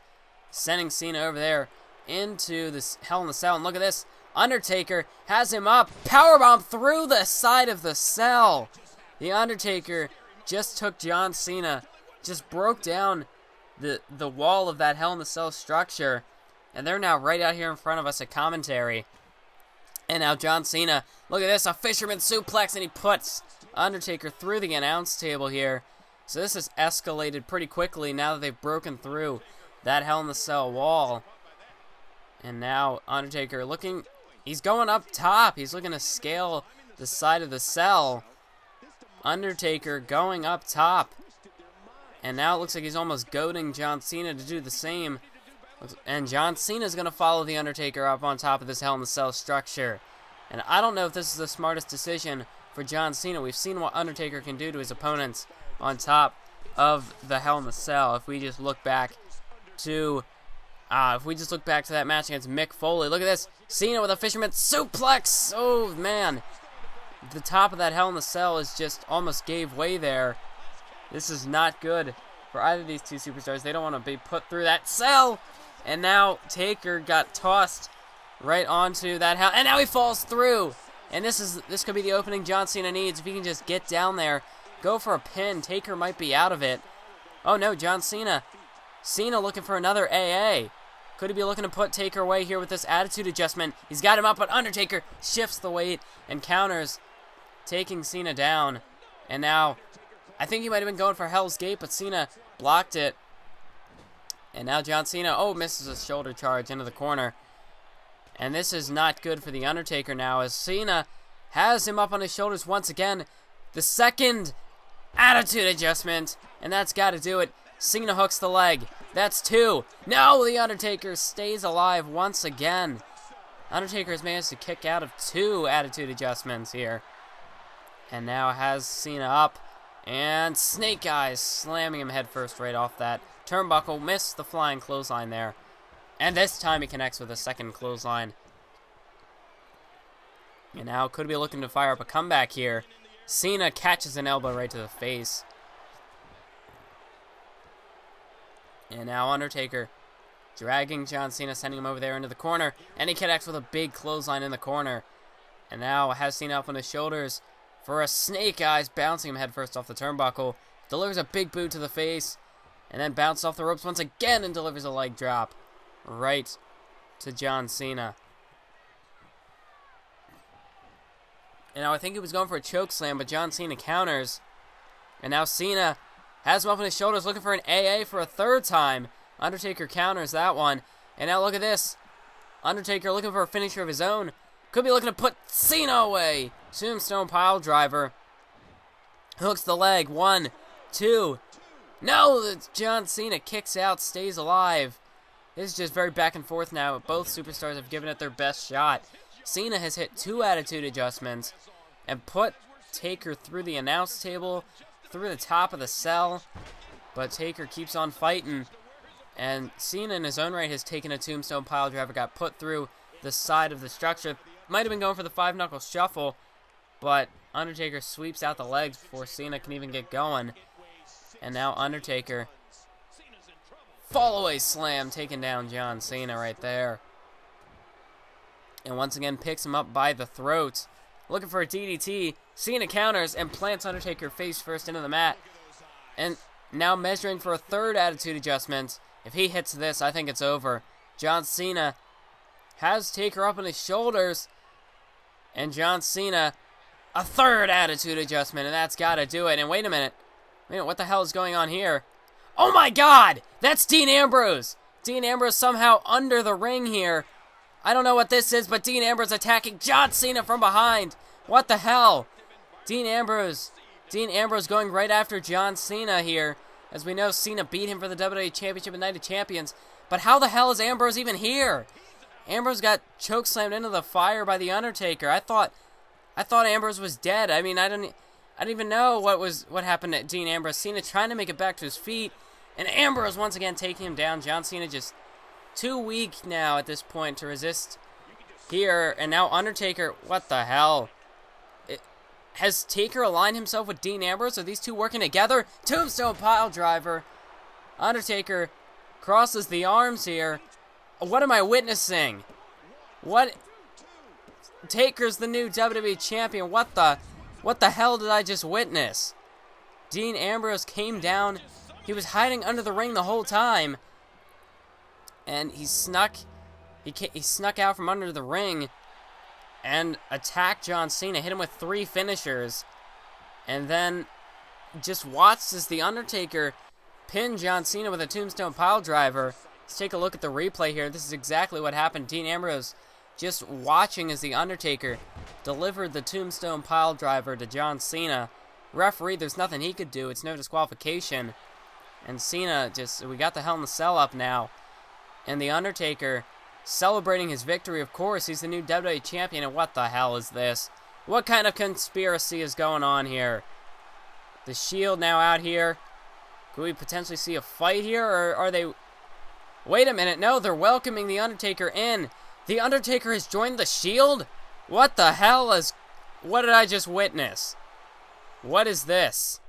sending Cena over there into this Hell in a Cell. And look at this. Undertaker has him up. Powerbomb through the side of the cell. The Undertaker just took John Cena, just broke down the wall of that Hell in a Cell structure. And they're now right out here in front of us at commentary. And now John Cena, look at this, a fisherman suplex, and he puts Undertaker through the announce table here. So this has escalated pretty quickly now that they've broken through that Hell in a Cell wall. And now Undertaker looking, he's going up top. He's looking to scale the side of the cell. Undertaker going up top. And now it looks like he's almost goading John Cena to do the same. And John Cena's going to follow The Undertaker up on top of this Hell in a Cell structure. And I don't know if this is the smartest decision for John Cena. We've seen what Undertaker can do to his opponents on top of the Hell in a Cell. If we just look back to that match against Mick Foley, look at this. Cena with a fisherman suplex. Oh, man. The top of that Hell in a Cell is just almost gave way there. This is not good for either of these two superstars. They don't want to be put through that cell. And now Taker got tossed right onto that hell. And now he falls through. And this could be the opening John Cena needs. If he can just get down there, go for a pin. Taker might be out of it. Oh no, John Cena. Cena looking for another AA. Could he be looking to put Taker away here with this attitude adjustment? He's got him up, but Undertaker shifts the weight and counters, taking Cena down. And now I think he might have been going for Hell's Gate, but Cena blocked it. And now John Cena, misses a shoulder charge into the corner. And this is not good for The Undertaker now, as Cena has him up on his shoulders once again. The second attitude adjustment, and that's got to do it. Cena hooks the leg. That's 2. No, The Undertaker stays alive once again. Undertaker has managed to kick out of 2 attitude adjustments here. And now has Cena up. And Snake Eyes slamming him headfirst right off that turnbuckle. Missed the flying clothesline there. And this time he connects with a second clothesline. And now could be looking to fire up a comeback here. Cena catches an elbow right to the face. And now Undertaker dragging John Cena, sending him over there into the corner. And he connects with a big clothesline in the corner. And now has Cena up on his shoulders for a Snake Eyes, bouncing him headfirst off the turnbuckle. Delivers a big boot to the face. And then bounces off the ropes once again and delivers a leg drop right to John Cena. And now I think he was going for a choke slam, but John Cena counters. And now Cena has him up on his shoulders, looking for an AA for a third time. Undertaker counters that one. And now look at this. Undertaker looking for a finisher of his own. Could be looking to put Cena away. Tombstone pile driver. Hooks the leg. 1, 2. No, John Cena kicks out, stays alive. This is just very back and forth now. Both superstars have given it their best shot. Cena has hit 2 attitude adjustments and put Taker through the announce table, through the top of the cell. But Taker keeps on fighting. And Cena in his own right has taken a tombstone pile driver, got put through the side of the structure. Might have been going for the 5-knuckle shuffle, but Undertaker sweeps out the legs before Cena can even get going. And now Undertaker, fall-away slam, taking down John Cena right there. And once again picks him up by the throat. Looking for a DDT. Cena counters and plants Undertaker face first into the mat. And now measuring for a third attitude adjustment. If he hits this, I think it's over. John Cena has Taker up on his shoulders. And John Cena, a third attitude adjustment, and that's got to do it. And wait a minute. What the hell is going on here? Oh my God! That's Dean Ambrose! Dean Ambrose somehow under the ring here. I don't know what this is, but Dean Ambrose attacking John Cena from behind. What the hell? Dean Ambrose going right after John Cena here. As we know, Cena beat him for the WWE Championship and Night of Champions. But how the hell is Ambrose even here? Ambrose got chokeslammed into the fire by The Undertaker. I thought Ambrose was dead. I mean, I didn't even know what happened to Dean Ambrose. Cena trying to make it back to his feet, and Ambrose once again taking him down. John Cena just too weak now at this point to resist here. And now Undertaker, what the hell? Has Taker aligned himself with Dean Ambrose? Are these two working together? Tombstone pile driver. Undertaker crosses the arms here. What am I witnessing? What? Taker's the new WWE champion. What the hell did I just witness? Dean Ambrose came down. He was hiding under the ring the whole time. And he snuck out from under the ring and attacked John Cena, hit him with 3 finishers, and then just watched as The Undertaker pinned John Cena with a tombstone pile driver. Let's take a look at the replay here. This is exactly what happened. Dean Ambrose just watching as The Undertaker delivered the tombstone pile driver to John Cena. Referee, there's nothing he could do. It's no disqualification. And Cena we got the Hell in the Cell up now. And The Undertaker celebrating his victory, of course. He's the new WWE champion, and what the hell is this? What kind of conspiracy is going on here? The Shield now out here. Could we potentially see a fight here, or are they... Wait a minute, no, they're welcoming The Undertaker in. The Undertaker has joined the Shield? What the hell is... What did I just witness? What is this?